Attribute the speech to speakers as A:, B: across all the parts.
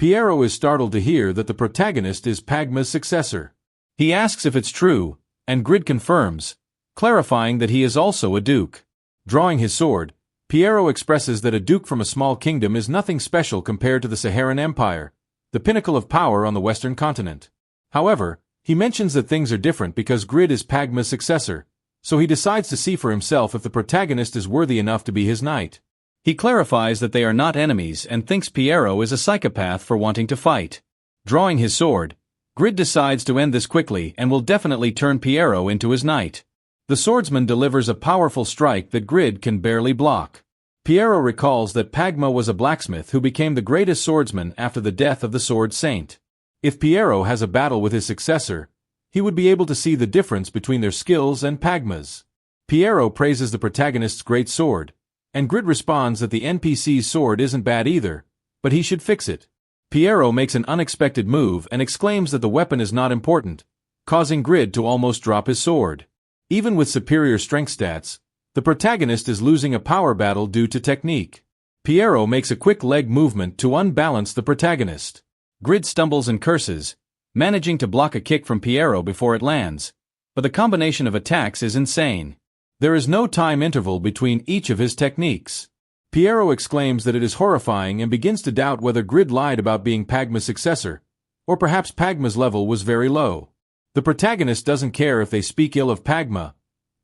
A: Piero is startled to hear that the protagonist is Pagma's successor. He asks if it's true, and Grid confirms, clarifying that he is also a duke. Drawing his sword, Piero expresses that a duke from a small kingdom is nothing special compared to the Saharan Empire, the pinnacle of power on the western continent. However, he mentions that things are different because Grid is Pagma's successor, so he decides to see for himself if the protagonist is worthy enough to be his knight. He clarifies that they are not enemies and thinks Piero is a psychopath for wanting to fight. Drawing his sword, Grid decides to end this quickly and will definitely turn Piero into his knight. The swordsman delivers a powerful strike that Grid can barely block. Piero recalls that Pagma was a blacksmith who became the greatest swordsman after the death of the Sword Saint. If Piero has a battle with his successor, he would be able to see the difference between their skills and Pagma's. Piero praises the protagonist's great sword, and Grid responds that the NPC's sword isn't bad either, but he should fix it. Piero makes an unexpected move and exclaims that the weapon is not important, causing Grid to almost drop his sword. Even with superior strength stats, the protagonist is losing a power battle due to technique. Piero makes a quick leg movement to unbalance the protagonist. Grid stumbles and curses, managing to block a kick from Piero before it lands, but the combination of attacks is insane. There is no time interval between each of his techniques. Piero exclaims that it is horrifying and begins to doubt whether Grid lied about being Pagma's successor, or perhaps Pagma's level was very low. The protagonist doesn't care if they speak ill of Pagma,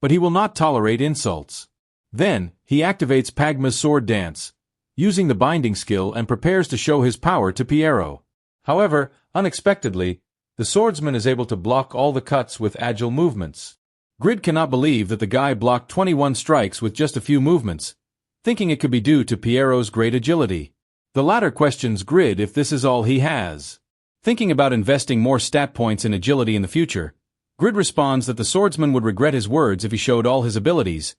A: but he will not tolerate insults. Then, he activates Pagma's sword dance, using the binding skill and prepares to show his power to Piero. However, unexpectedly, the swordsman is able to block all the cuts with agile movements. Grid cannot believe that the guy blocked 21 strikes with just a few movements, thinking it could be due to Piero's great agility. The latter questions Grid if this is all he has. Thinking about investing more stat points in agility in the future, Grid responds that the swordsman would regret his words if he showed all his abilities,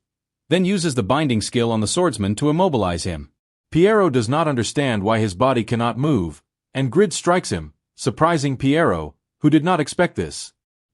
A: then uses the binding skill on the swordsman to immobilize him. Piero does not understand why his body cannot move, and Grid strikes him, surprising Piero, who did not expect this.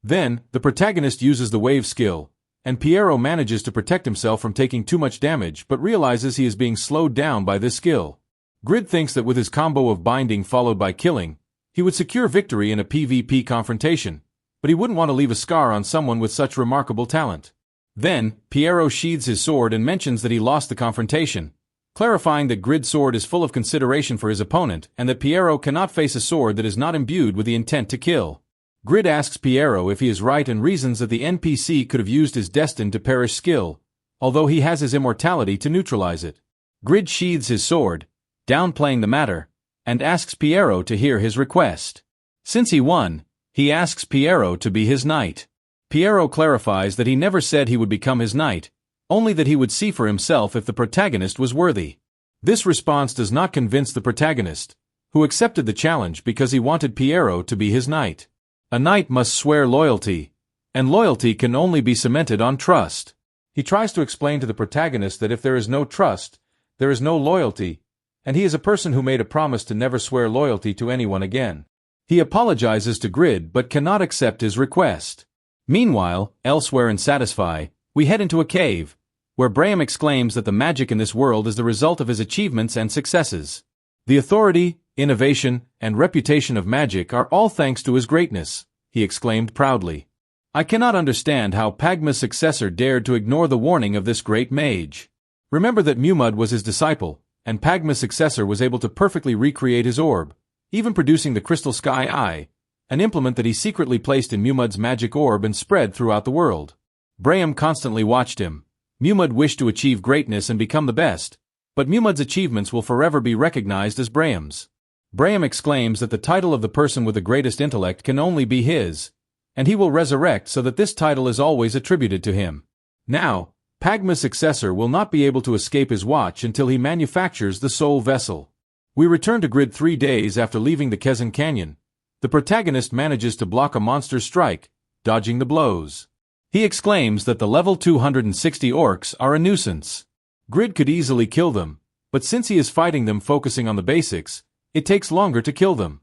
A: Then, the protagonist uses the wave skill, and Piero manages to protect himself from taking too much damage but realizes he is being slowed down by this skill. Grid thinks that with his combo of binding followed by killing, he would secure victory in a PvP confrontation, but he wouldn't want to leave a scar on someone with such remarkable talent. Then, Piero sheathes his sword and mentions that he lost the confrontation, clarifying that Grid's sword is full of consideration for his opponent and that Piero cannot face a sword that is not imbued with the intent to kill. Grid asks Piero if he is right and reasons that the NPC could have used his destined to perish skill, although he has his immortality to neutralize it. Grid sheathes his sword, downplaying the matter, and asks Piero to hear his request. Since he won, he asks Piero to be his knight. Piero clarifies that he never said he would become his knight, only that he would see for himself if the protagonist was worthy. This response does not convince the protagonist, who accepted the challenge because he wanted Piero to be his knight. A knight must swear loyalty, and loyalty can only be cemented on trust. He tries to explain to the protagonist that if there is no trust, there is no loyalty, and he is a person who made a promise to never swear loyalty to anyone again. He apologizes to Grid but cannot accept his request. Meanwhile, elsewhere in Satisfy, we head into a cave, where Braham exclaims that the magic in this world is the result of his achievements and successes. The authority, innovation, and reputation of magic are all thanks to his greatness, he exclaimed proudly. I cannot understand how Pagma's successor dared to ignore the warning of this great mage. Remember that Mumud was his disciple, and Pagma's successor was able to perfectly recreate his orb, even producing the Crystal Sky Eye, an implement that he secretly placed in Mumud's magic orb and spread throughout the world. Braham constantly watched him. Mumud wished to achieve greatness and become the best, but Mumud's achievements will forever be recognized as Braham's. Braham exclaims that the title of the person with the greatest intellect can only be his, and he will resurrect so that this title is always attributed to him. Now, Pagma's successor will not be able to escape his watch until he manufactures the soul vessel. We return to Grid 3 days after leaving the Kezan Canyon. The protagonist manages to block a monster's strike, dodging the blows. He exclaims that the level 260 orcs are a nuisance. Grid could easily kill them, but since he is fighting them focusing on the basics, it takes longer to kill them.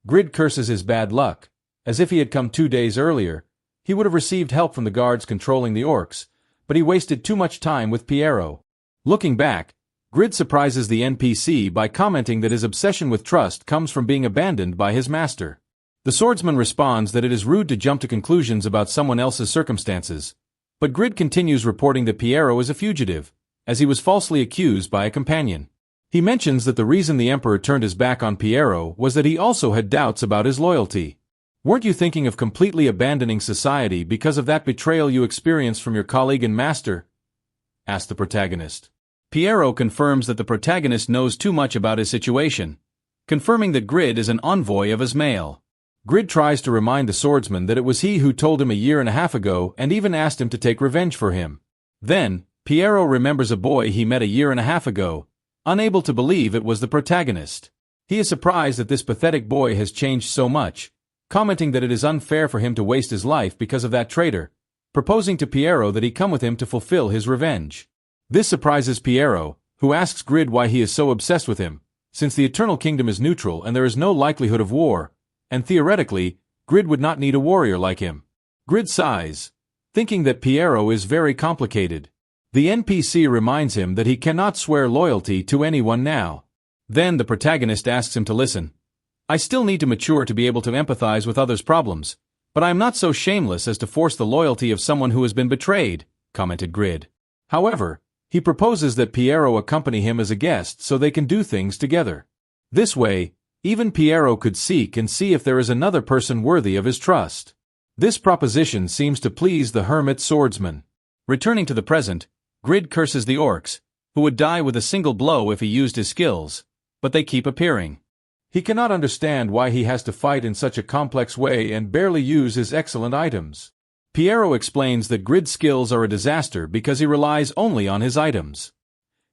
A: Grid curses his bad luck. As if he had come 2 days earlier, he would have received help from the guards controlling the orcs, but he wasted too much time with Piero. Looking back, Grid surprises the NPC by commenting that his obsession with trust comes from being abandoned by his master. The swordsman responds that it is rude to jump to conclusions about someone else's circumstances, but Grid continues reporting that Piero is a fugitive, as he was falsely accused by a companion. He mentions that the reason the Emperor turned his back on Piero was that he also had doubts about his loyalty. "Weren't you thinking of completely abandoning society because of that betrayal you experienced from your colleague and master?" asked the protagonist. Piero confirms that the protagonist knows too much about his situation, confirming that Grid is an envoy of Ismail. Grid tries to remind the swordsman that it was he who told him a year and a half ago and even asked him to take revenge for him. Then, Piero remembers a boy he met a year and a half ago, unable to believe it was the protagonist. He is surprised that this pathetic boy has changed so much, commenting that it is unfair for him to waste his life because of that traitor, proposing to Piero that he come with him to fulfill his revenge. This surprises Piero, who asks Grid why he is so obsessed with him, since the Eternal Kingdom is neutral and there is no likelihood of war, and theoretically, Grid would not need a warrior like him. Grid sighs, thinking that Piero is very complicated. The NPC reminds him that he cannot swear loyalty to anyone now. Then the protagonist asks him to listen. "I still need to mature to be able to empathize with others' problems, but I am not so shameless as to force the loyalty of someone who has been betrayed," commented Grid. However, he proposes that Piero accompany him as a guest so they can do things together. This way, even Piero could seek and see if there is another person worthy of his trust. This proposition seems to please the hermit swordsman. Returning to the present, Grid curses the orcs, who would die with a single blow if he used his skills, but they keep appearing. He cannot understand why he has to fight in such a complex way and barely use his excellent items. Piero explains that Grid's skills are a disaster because he relies only on his items.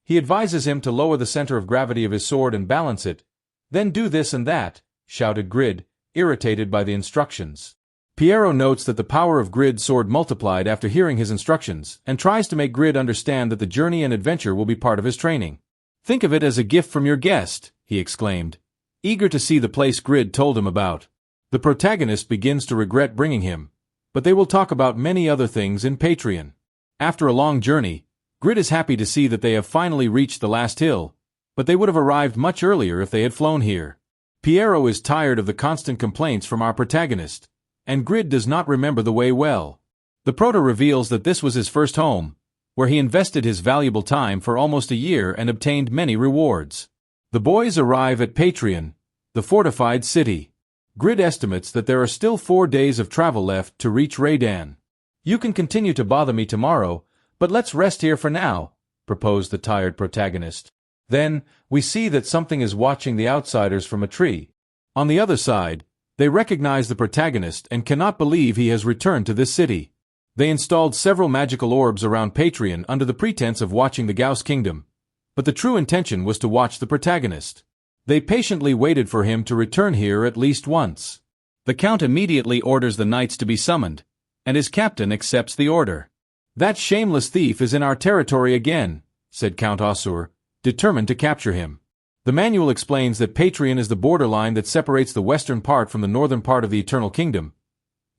A: He advises him to lower the center of gravity of his sword and balance it, "Then do this and that," shouted Grid, irritated by the instructions. Piero notes that the power of Grid's sword multiplied after hearing his instructions, and tries to make Grid understand that the journey and adventure will be part of his training. "Think of it as a gift from your guest," he exclaimed, eager to see the place Grid told him about. The protagonist begins to regret bringing him, but they will talk about many other things in Patreon. After a long journey, Grid is happy to see that they have finally reached the last hill, but they would have arrived much earlier if they had flown here. Piero is tired of the constant complaints from our protagonist, and Grid does not remember the way well. The proto reveals that this was his first home, where he invested his valuable time for almost a year and obtained many rewards. The boys arrive at Patreon, the fortified city. Grid estimates that there are still 4 days of travel left to reach Raydan. "You can continue to bother me tomorrow, but let's rest here for now," proposed the tired protagonist. Then, we see that something is watching the outsiders from a tree. On the other side, they recognize the protagonist and cannot believe he has returned to this city. They installed several magical orbs around Patreon under the pretense of watching the Gauss Kingdom, but the true intention was to watch the protagonist. They patiently waited for him to return here at least once. The Count immediately orders the knights to be summoned, and his captain accepts the order. "That shameless thief is in our territory again," said Count Osur, determined to capture him. The manual explains that Patreon is the borderline that separates the western part from the northern part of the Eternal Kingdom.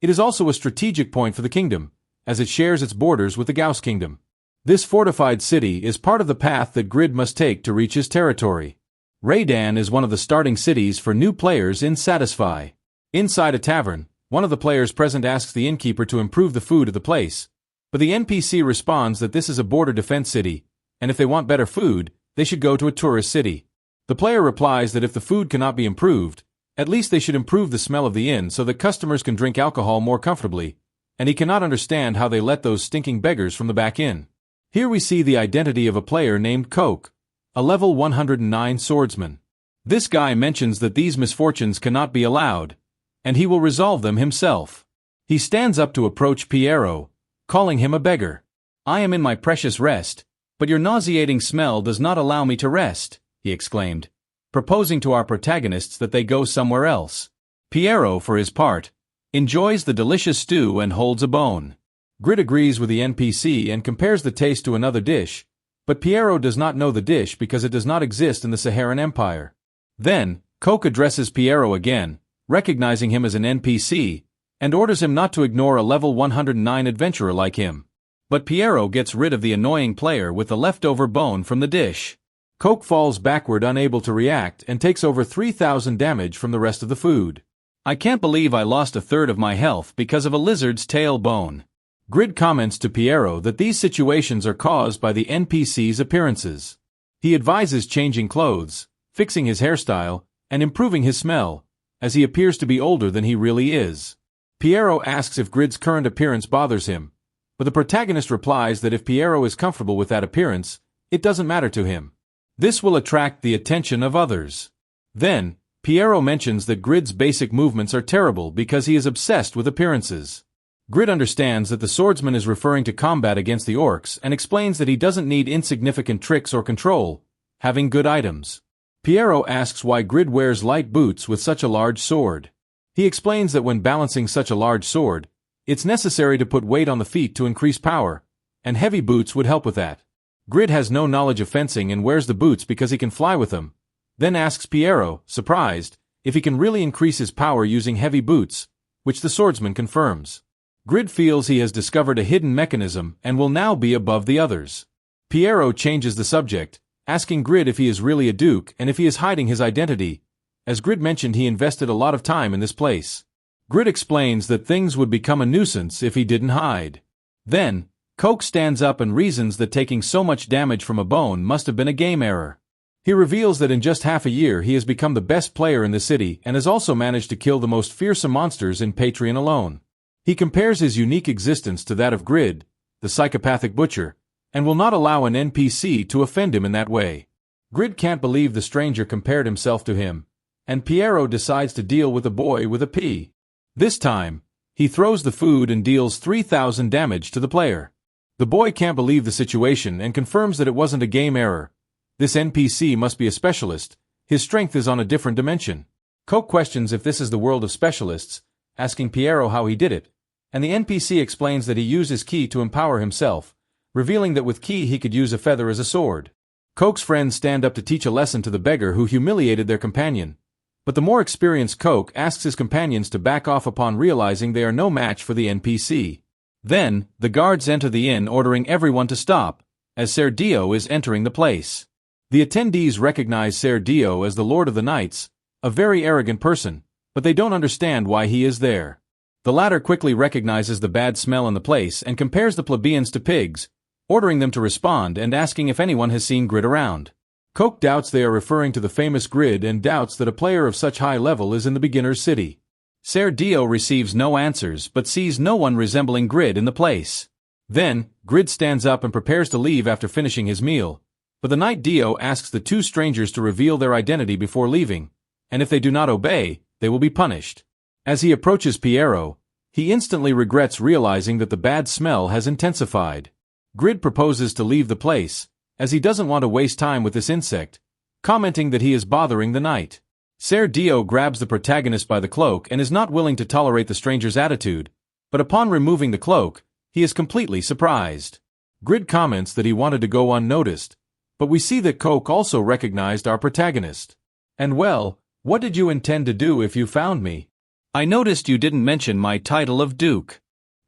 A: It is also a strategic point for the kingdom, as it shares its borders with the Gauss Kingdom. This fortified city is part of the path that Grid must take to reach his territory. Raydan is one of the starting cities for new players in Satisfy. Inside a tavern, one of the players present asks the innkeeper to improve the food of the place, but the NPC responds that this is a border defense city, and if they want better food, they should go to a tourist city. The player replies that if the food cannot be improved, at least they should improve the smell of the inn so that customers can drink alcohol more comfortably, and he cannot understand how they let those stinking beggars from the back in. Here we see the identity of a player named Coke, a level 109 swordsman. This guy mentions that these misfortunes cannot be allowed, and he will resolve them himself. He stands up to approach Piero, calling him a beggar. "I am in my precious rest, but your nauseating smell does not allow me to rest," he exclaimed, proposing to our protagonists that they go somewhere else. Piero, for his part, enjoys the delicious stew and holds a bone. Grid agrees with the NPC and compares the taste to another dish, but Piero does not know the dish because it does not exist in the Saharan Empire. Then, Coke addresses Piero again, recognizing him as an NPC, and orders him not to ignore a level 109 adventurer like him. But Piero gets rid of the annoying player with the leftover bone from the dish. Coke falls backward unable to react and takes over 3,000 damage from the rest of the food. I can't believe I lost a third of my health because of a lizard's tail bone. Grid comments to Piero that these situations are caused by the NPC's appearances. He advises changing clothes, fixing his hairstyle, and improving his smell, as he appears to be older than he really is. Piero asks if Grid's current appearance bothers him, but the protagonist replies that if Piero is comfortable with that appearance, it doesn't matter to him. This will attract the attention of others. Then, Piero mentions that Grid's basic movements are terrible because he is obsessed with appearances. Grid understands that the swordsman is referring to combat against the orcs and explains that he doesn't need insignificant tricks or control, having good items. Piero asks why Grid wears light boots with such a large sword. He explains that when balancing such a large sword, it's necessary to put weight on the feet to increase power, and heavy boots would help with that. Grid has no knowledge of fencing and wears the boots because he can fly with them, then asks Piero, surprised, if he can really increase his power using heavy boots, which the swordsman confirms. Grid feels he has discovered a hidden mechanism and will now be above the others. Piero changes the subject, asking Grid if he is really a duke and if he is hiding his identity. As Grid mentioned, he invested a lot of time in this place. Grid explains that things would become a nuisance if he didn't hide. Then, Coke stands up and reasons that taking so much damage from a bone must have been a game error. He reveals that in just half a year he has become the best player in the city and has also managed to kill the most fearsome monsters in Patreon alone. He compares his unique existence to that of Grid, the psychopathic butcher, and will not allow an NPC to offend him in that way. Grid can't believe the stranger compared himself to him, and Piero decides to deal with the boy with a P. This time, he throws the food and deals 3,000 damage to the player. The boy can't believe the situation and confirms that it wasn't a game error. This NPC must be a specialist. His strength is on a different dimension. Coke questions if this is the world of specialists, asking Piero how he did it, and the NPC explains that he used his ki to empower himself, revealing that with ki he could use a feather as a sword. Coke's friends stand up to teach a lesson to the beggar who humiliated their companion, but the more experienced Coke asks his companions to back off upon realizing they are no match for the NPC. Then, the guards enter the inn ordering everyone to stop, as Ser Dio is entering the place. The attendees recognize Ser Dio as the Lord of the Knights, a very arrogant person, but they don't understand why he is there. The latter quickly recognizes the bad smell in the place and compares the plebeians to pigs, ordering them to respond and asking if anyone has seen Grid around. Coke doubts they are referring to the famous Grid and doubts that a player of such high level is in the beginner's city. Ser Dio receives no answers but sees no one resembling Grid in the place. Then, Grid stands up and prepares to leave after finishing his meal, but the Knight Dio asks the two strangers to reveal their identity before leaving, and if they do not obey, they will be punished. As he approaches Piero, he instantly regrets realizing that the bad smell has intensified. Grid proposes to leave the place, as he doesn't want to waste time with this insect, commenting that he is bothering the knight. Ser Dio grabs the protagonist by the cloak and is not willing to tolerate the stranger's attitude, but upon removing the cloak, he is completely surprised. Grid comments that he wanted to go unnoticed, but we see that Coke also recognized our protagonist. And well, what did you intend to do if you found me? I noticed you didn't mention my title of Duke.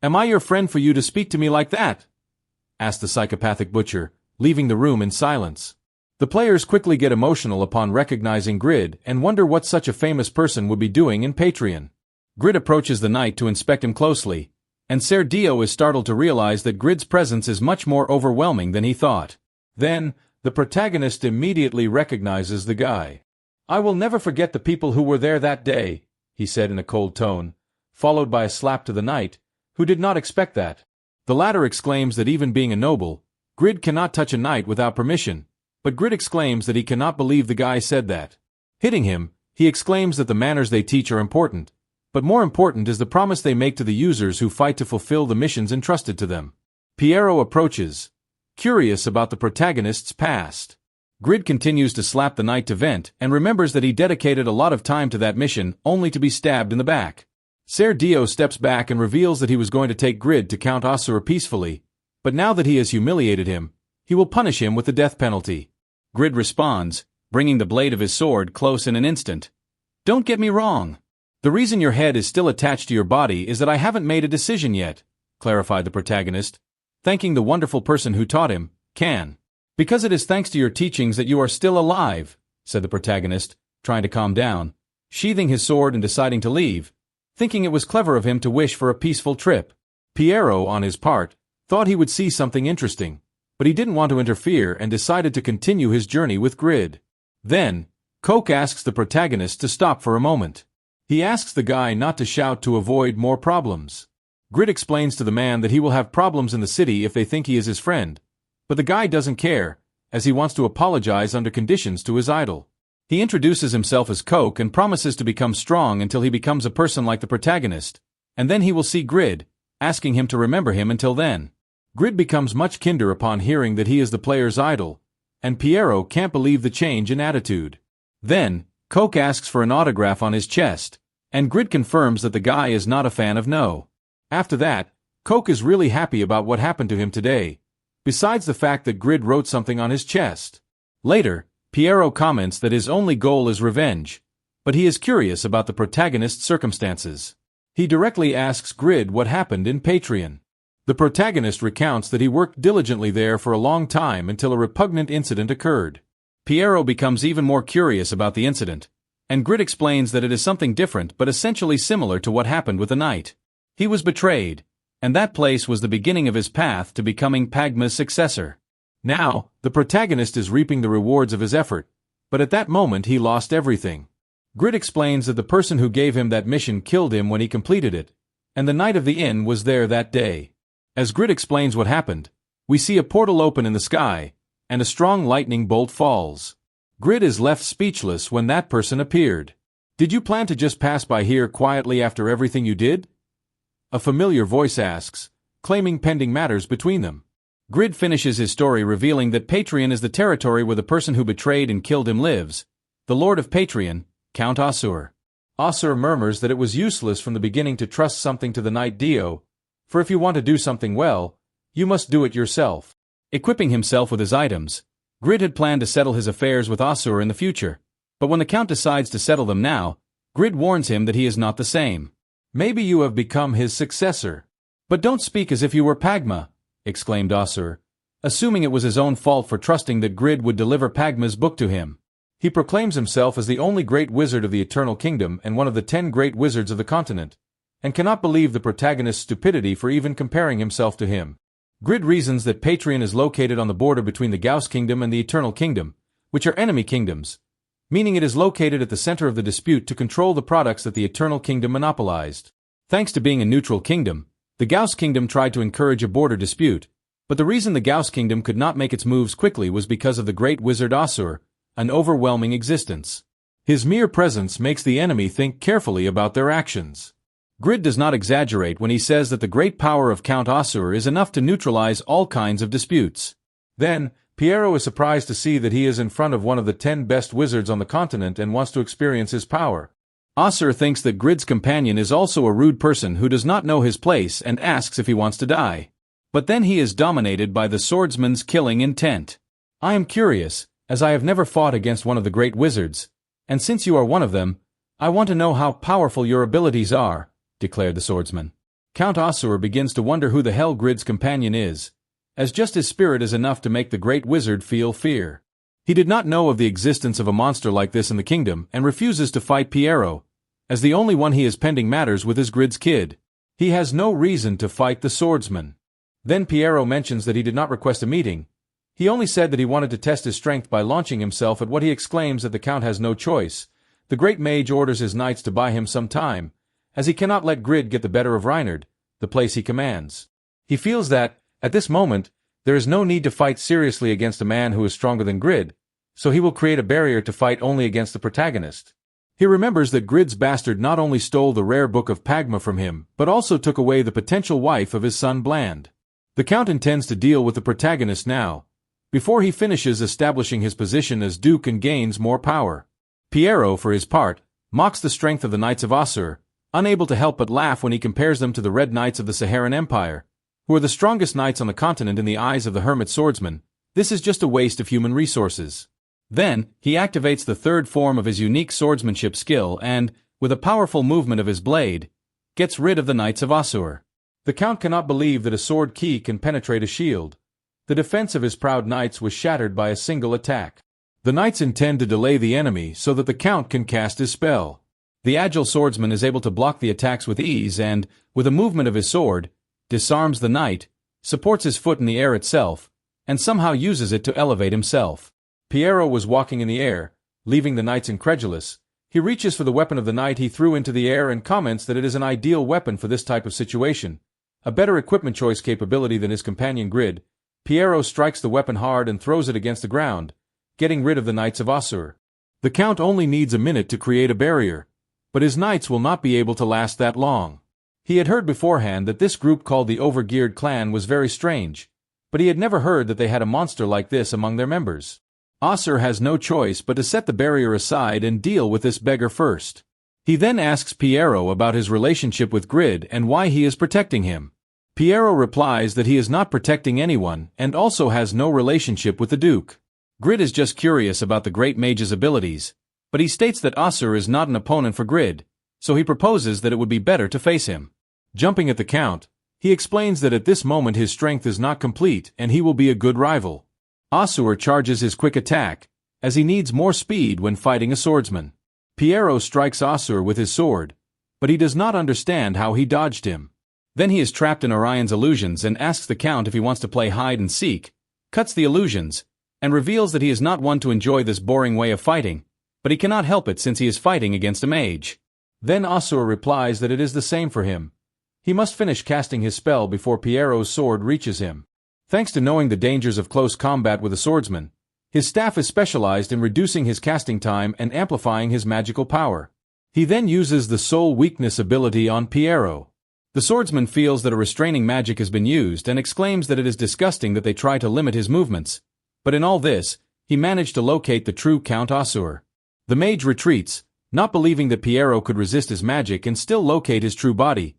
A: Am I your friend for you to speak to me like that? Asked the psychopathic butcher, leaving the room in silence. The players quickly get emotional upon recognizing Grid and wonder what such a famous person would be doing in Patreon. Grid approaches the knight to inspect him closely, and Ser Dio is startled to realize that Grid's presence is much more overwhelming than he thought. Then, the protagonist immediately recognizes the guy. I will never forget the people who were there that day, he said in a cold tone, followed by a slap to the knight, who did not expect that. The latter exclaims that even being a noble, Grid cannot touch a knight without permission, but Grid exclaims that he cannot believe the guy said that. Hitting him, he exclaims that the manners they teach are important, but more important is the promise they make to the users who fight to fulfill the missions entrusted to them. Piero approaches, curious about the protagonist's past. Grid continues to slap the knight to vent and remembers that he dedicated a lot of time to that mission only to be stabbed in the back. Ser Dio steps back and reveals that he was going to take Grid to Count Osura peacefully, but now that he has humiliated him, he will punish him with the death penalty. Grid responds, bringing the blade of his sword close in an instant. Don't get me wrong. The reason your head is still attached to your body is that I haven't made a decision yet, clarified the protagonist, thanking the wonderful person who taught him, Can. "Because it is thanks to your teachings that you are still alive," said the protagonist, trying to calm down, sheathing his sword and deciding to leave, thinking it was clever of him to wish for a peaceful trip. Piero, on his part, thought he would see something interesting, but he didn't want to interfere and decided to continue his journey with Grid. Then, Coke asks the protagonist to stop for a moment. He asks the guy not to shout to avoid more problems. Grid explains to the man that he will have problems in the city if they think he is his friend, but the guy doesn't care, as he wants to apologize under conditions to his idol. He introduces himself as Coke and promises to become strong until he becomes a person like the protagonist, and then he will see Grid, asking him to remember him until then. Grid becomes much kinder upon hearing that he is the player's idol, and Piero can't believe the change in attitude. Then, Coke asks for an autograph on his chest, and Grid confirms that the guy is not a fan of No. After that, Coke is really happy about what happened to him today, besides the fact that Grid wrote something on his chest. Later, Piero comments that his only goal is revenge, but he is curious about the protagonist's circumstances. He directly asks Grid what happened in Patreon. The protagonist recounts that he worked diligently there for a long time until a repugnant incident occurred. Piero becomes even more curious about the incident, and Grid explains that it is something different but essentially similar to what happened with the knight. He was betrayed, and that place was the beginning of his path to becoming Pagma's successor. Now, the protagonist is reaping the rewards of his effort, but at that moment he lost everything. Grid explains that the person who gave him that mission killed him when he completed it, and the knight of the inn was there that day. As Grid explains what happened, we see a portal open in the sky, and a strong lightning bolt falls. Grid is left speechless when that person appeared. "Did you plan to just pass by here quietly after everything you did?" a familiar voice asks, claiming pending matters between them. Grid finishes his story revealing that Patreon is the territory where the person who betrayed and killed him lives, the Lord of Patreon, Count Osur. Osur murmurs that it was useless from the beginning to trust something to the knight Dio, for if you want to do something well, you must do it yourself. Equipping himself with his items, Grid had planned to settle his affairs with Osur in the future, but when the Count decides to settle them now, Grid warns him that he is not the same. "Maybe you have become his successor. But don't speak as if you were Pagma," exclaimed Osur, assuming it was his own fault for trusting that Grid would deliver Pagma's book to him. He proclaims himself as the only great wizard of the Eternal Kingdom and one of the 10 great wizards of the continent, and cannot believe the protagonist's stupidity for even comparing himself to him. Grid reasons that Patreon is located on the border between the Gauss Kingdom and the Eternal Kingdom, which are enemy kingdoms, meaning it is located at the center of the dispute to control the products that the Eternal Kingdom monopolized. Thanks to being a neutral kingdom, the Gauss Kingdom tried to encourage a border dispute, but the reason the Gauss Kingdom could not make its moves quickly was because of the great wizard Osur, an overwhelming existence. His mere presence makes the enemy think carefully about their actions. Grid does not exaggerate when he says that the great power of Count Osur is enough to neutralize all kinds of disputes. Then, Piero is surprised to see that he is in front of one of the 10 best wizards on the continent and wants to experience his power. Osur thinks that Grid's companion is also a rude person who does not know his place and asks if he wants to die. But then he is dominated by the swordsman's killing intent. "I am curious, as I have never fought against one of the great wizards, and since you are one of them, I want to know how powerful your abilities are," declared the swordsman. Count Osur begins to wonder who the hell Grid's companion is, as just his spirit is enough to make the great wizard feel fear. He did not know of the existence of a monster like this in the kingdom and refuses to fight Piero, as the only one he has pending matters with is Grid's kid. He has no reason to fight the swordsman. Then Piero mentions that he did not request a meeting. He only said that he wanted to test his strength by launching himself at what he exclaims that the Count has no choice. The great mage orders his knights to buy him some time, as he cannot let Grid get the better of Reinhard, the place he commands. He feels that, at this moment, there is no need to fight seriously against a man who is stronger than Grid, so he will create a barrier to fight only against the protagonist. He remembers that Grid's bastard not only stole the rare book of Pagma from him, but also took away the potential wife of his son Bland. The Count intends to deal with the protagonist now, before he finishes establishing his position as Duke and gains more power. Piero, for his part, mocks the strength of the Knights of Osur, unable to help but laugh when he compares them to the Red Knights of the Saharan Empire, who are the strongest knights on the continent in the eyes of the hermit swordsman. This is just a waste of human resources. Then, he activates the third form of his unique swordsmanship skill and, with a powerful movement of his blade, gets rid of the Knights of Osur. The Count cannot believe that a sword key can penetrate a shield, The defense of his proud knights was shattered by a single attack. The knights intend to delay the enemy so that the Count can cast his spell. The agile swordsman is able to block the attacks with ease and, with a movement of his sword, disarms the knight, supports his foot in the air itself, and somehow uses it to elevate himself. Piero was walking in the air, leaving the knights incredulous. He reaches for the weapon of the knight he threw into the air and comments that it is an ideal weapon for this type of situation. A better equipment choice capability than his companion Grid, Piero strikes the weapon hard and throws it against the ground, getting rid of the knights of Ossur. The Count only needs a minute to create a barrier, but his knights will not be able to last that long. He had heard beforehand that this group called the Overgeared clan was very strange, but he had never heard that they had a monster like this among their members. Ossur has no choice but to set the barrier aside and deal with this beggar first. He then asks Piero about his relationship with Grid and why he is protecting him. Piero replies that he is not protecting anyone and also has no relationship with the Duke. Grid is just curious about the great mage's abilities, but he states that Ossur is not an opponent for Grid, so he proposes that it would be better to face him. Jumping at the Count, he explains that at this moment his strength is not complete and he will be a good rival. Ossur charges his quick attack, as he needs more speed when fighting a swordsman. Piero strikes Ossur with his sword, but he does not understand how he dodged him. Then he is trapped in Orion's illusions and asks the Count if he wants to play hide and seek, cuts the illusions, and reveals that he is not one to enjoy this boring way of fighting, but he cannot help it since he is fighting against a mage. Then Ossur replies that it is the same for him. He must finish casting his spell before Piero's sword reaches him. Thanks to knowing the dangers of close combat with a swordsman, his staff is specialized in reducing his casting time and amplifying his magical power. He then uses the soul weakness ability on Piero. The swordsman feels that a restraining magic has been used and exclaims that it is disgusting that they try to limit his movements, but in all this, he managed to locate the true Count Ossur. The mage retreats, not believing that Piero could resist his magic and still locate his true body,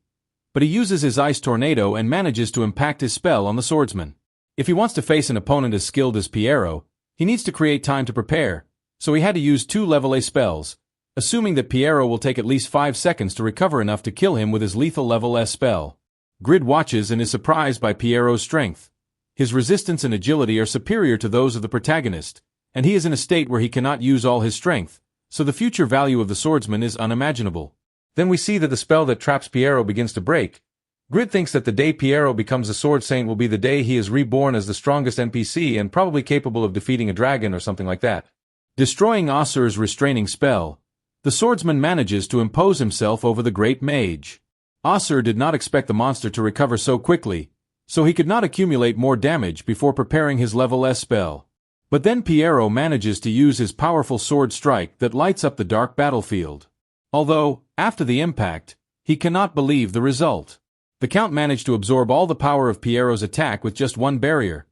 A: but he uses his ice tornado and manages to impact his spell on the swordsman. If he wants to face an opponent as skilled as Piero, he needs to create time to prepare, so he had to use 2 level A spells, assuming that Piero will take at least 5 seconds to recover enough to kill him with his lethal level S spell. Grid watches and is surprised by Piero's strength. His resistance and agility are superior to those of the protagonist, and he is in a state where he cannot use all his strength, so the future value of the swordsman is unimaginable. Then we see that the spell that traps Piero begins to break. Grid thinks that the day Piero becomes a sword saint will be the day he is reborn as the strongest NPC and probably capable of defeating a dragon or something like that. Destroying Ossur's restraining spell, the swordsman manages to impose himself over the great mage. Ossur did not expect the monster to recover so quickly, so he could not accumulate more damage before preparing his level S spell. But then Piero manages to use his powerful sword strike that lights up the dark battlefield. Although, after the impact, he cannot believe the result. The Count managed to absorb all the power of Piero's attack with just one barrier.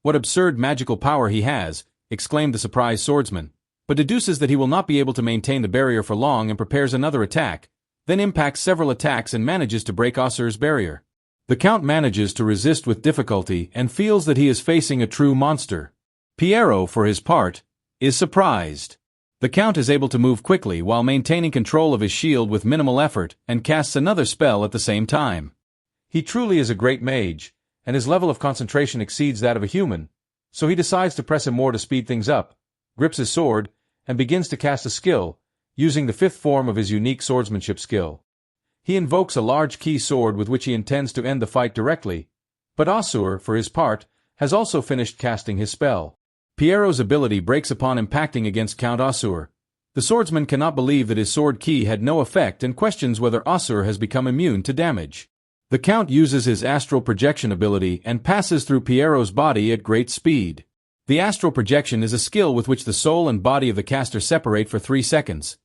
A: "What absurd magical power he has," exclaimed the surprised swordsman, but deduces that he will not be able to maintain the barrier for long and prepares another attack, then impacts several attacks and manages to break Ossur's barrier. The Count manages to resist with difficulty and feels that he is facing a true monster. Piero, for his part, is surprised. The Count is able to move quickly while maintaining control of his shield with minimal effort and casts another spell at the same time. He truly is a great mage, and his level of concentration exceeds that of a human, so he decides to press him more to speed things up, grips his sword, and begins to cast a skill, using the 5th form of his unique swordsmanship skill. He invokes a large key sword with which he intends to end the fight directly, but Ossur, for his part, has also finished casting his spell. Piero's ability breaks upon impacting against Count Ossur. The swordsman cannot believe that his sword key had no effect and questions whether Ossur has become immune to damage. The Count uses his astral projection ability and passes through Piero's body at great speed. The astral projection is a skill with which the soul and body of the caster separate for 3 seconds.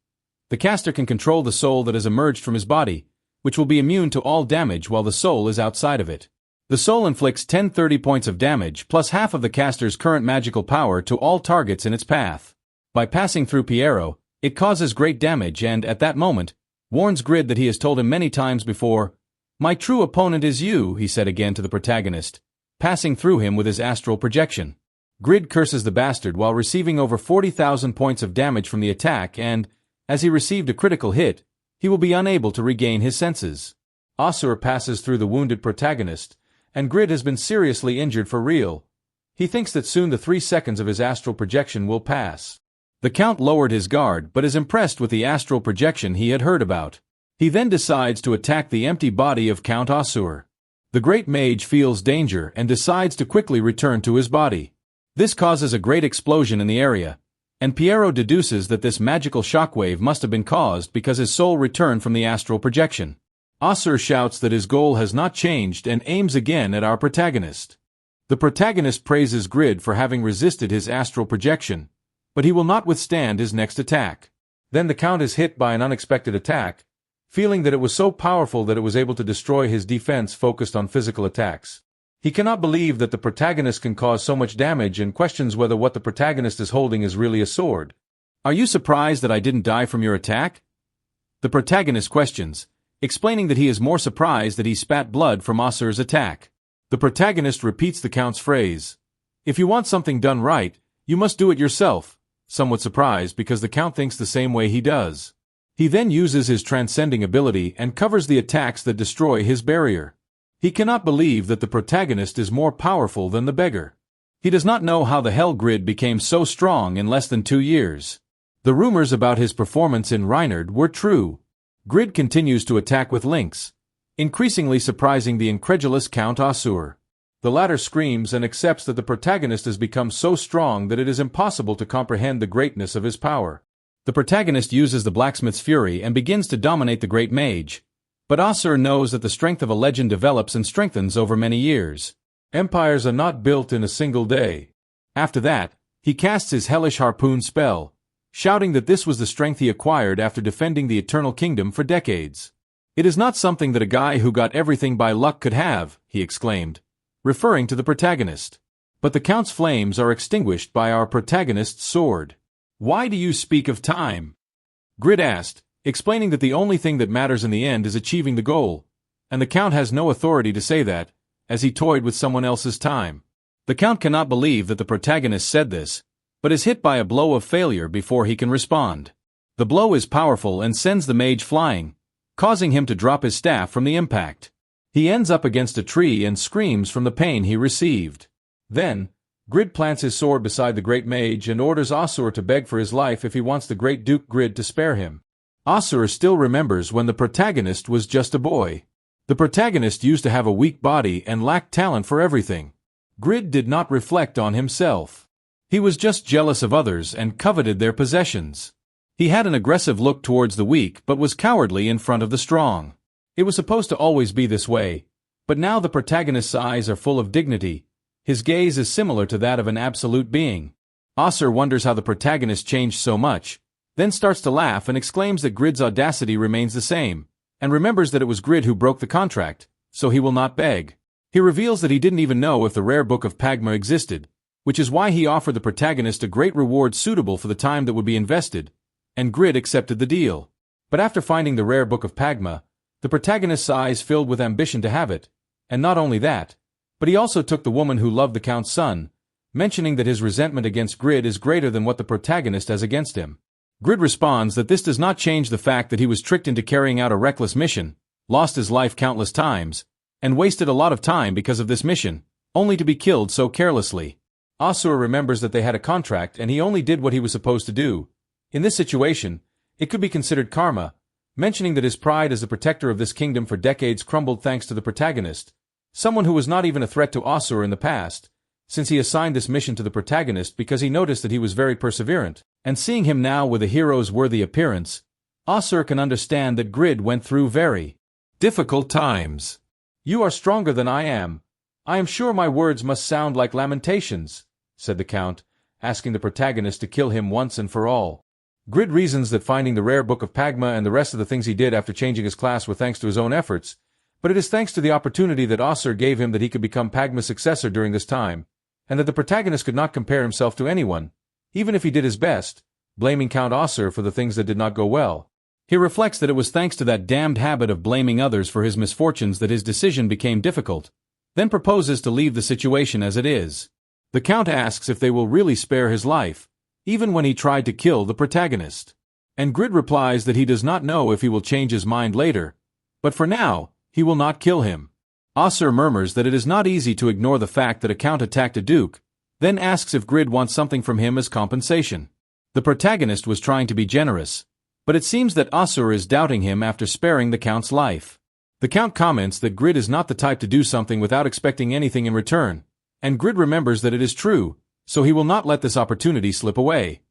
A: The caster can control the soul that has emerged from his body, which will be immune to all damage while the soul is outside of it. The soul inflicts 10-30 points of damage plus half of the caster's current magical power to all targets in its path. By passing through Piero, it causes great damage and, at that moment, warns Grid that he has told him many times before. "My true opponent is you," he said again to the protagonist, passing through him with his astral projection. Grid curses the bastard while receiving over 40,000 points of damage from the attack and, as he received a critical hit, he will be unable to regain his senses. Ossur passes through the wounded protagonist, and Grid has been seriously injured for real. He thinks that soon the 3 seconds of his astral projection will pass. The Count lowered his guard but is impressed with the astral projection he had heard about. He then decides to attack the empty body of Count Osur. The great mage feels danger and decides to quickly return to his body. This causes a great explosion in the area, and Piero deduces that this magical shockwave must have been caused because his soul returned from the astral projection. Osur shouts that his goal has not changed and aims again at our protagonist. The protagonist praises Grid for having resisted his astral projection, but he will not withstand his next attack. Then the Count is hit by an unexpected attack, feeling that it was so powerful that it was able to destroy his defense focused on physical attacks. He cannot believe that the protagonist can cause so much damage and questions whether what the protagonist is holding is really a sword. "Are you surprised that I didn't die from your attack?" The protagonist questions, explaining that he is more surprised that he spat blood from Osur's attack. The protagonist repeats the Count's phrase, "If you want something done right, you must do it yourself," somewhat surprised because the Count thinks the same way he does. He then uses his transcending ability and covers the attacks that destroy his barrier. He cannot believe that the protagonist is more powerful than the beggar. He does not know how the hell Grid became so strong in less than 2 years. The rumors about his performance in Reinhard were true. Grid continues to attack with links, increasingly surprising the incredulous Count Osur. The latter screams and accepts that the protagonist has become so strong that it is impossible to comprehend the greatness of his power. The protagonist uses the blacksmith's fury and begins to dominate the great mage. But Osur knows that the strength of a legend develops and strengthens over many years. Empires are not built in a single day. After that, he casts his hellish harpoon spell, shouting that this was the strength he acquired after defending the Eternal Kingdom for decades. "It is not something that a guy who got everything by luck could have," he exclaimed, referring to the protagonist. But the Count's flames are extinguished by our protagonist's sword. "Why do you speak of time?" Grid asked, explaining that the only thing that matters in the end is achieving the goal, and the Count has no authority to say that, as he toyed with someone else's time. The Count cannot believe that the protagonist said this, but is hit by a blow of failure before he can respond. The blow is powerful and sends the mage flying, causing him to drop his staff from the impact. He ends up against a tree and screams from the pain he received. Then, Grid plants his sword beside the great mage and orders Osur to beg for his life if he wants the great Duke Grid to spare him. Osur still remembers when the protagonist was just a boy. The protagonist used to have a weak body and lacked talent for everything. Grid did not reflect on himself. He was just jealous of others and coveted their possessions. He had an aggressive look towards the weak but was cowardly in front of the strong. It was supposed to always be this way, but now the protagonist's eyes are full of dignity. His gaze is similar to that of an absolute being. Osur wonders how the protagonist changed so much, then starts to laugh and exclaims that Grid's audacity remains the same, and remembers that it was Grid who broke the contract, so he will not beg. He reveals that he didn't even know if the rare book of Pagma existed, which is why he offered the protagonist a great reward suitable for the time that would be invested, and Grid accepted the deal. But after finding the rare book of Pagma, the protagonist's eyes filled with ambition to have it, and not only that, but he also took the woman who loved the Count's son, mentioning that his resentment against Grid is greater than what the protagonist has against him. Grid responds that this does not change the fact that he was tricked into carrying out a reckless mission, lost his life countless times, and wasted a lot of time because of this mission, only to be killed so carelessly. Osur remembers that they had a contract and he only did what he was supposed to do. In this situation, it could be considered karma, mentioning that his pride as the protector of this kingdom for decades crumbled thanks to the protagonist, someone who was not even a threat to Osur in the past, since he assigned this mission to the protagonist because he noticed that he was very perseverant, and seeing him now with a hero's worthy appearance, Osur can understand that Grid went through very difficult times. "You are stronger than I am. I am sure my words must sound like lamentations," said the Count, asking the protagonist to kill him once and for all. Grid reasons that finding the rare book of Pagma and the rest of the things he did after changing his class were thanks to his own efforts, but it is thanks to the opportunity that Osur gave him that he could become Pagma's successor during this time, and that the protagonist could not compare himself to anyone, even if he did his best, blaming Count Osur for the things that did not go well. He reflects that it was thanks to that damned habit of blaming others for his misfortunes that his decision became difficult, then proposes to leave the situation as it is. The Count asks if they will really spare his life, even when he tried to kill the protagonist. And Grid replies that he does not know if he will change his mind later, but for now, he will not kill him. Osur murmurs that it is not easy to ignore the fact that a count attacked a duke, then asks if Grid wants something from him as compensation. The protagonist was trying to be generous, but it seems that Asur is doubting him after sparing the Count's life. The Count comments that Grid is not the type to do something without expecting anything in return, and Grid remembers that it is true, so he will not let this opportunity slip away.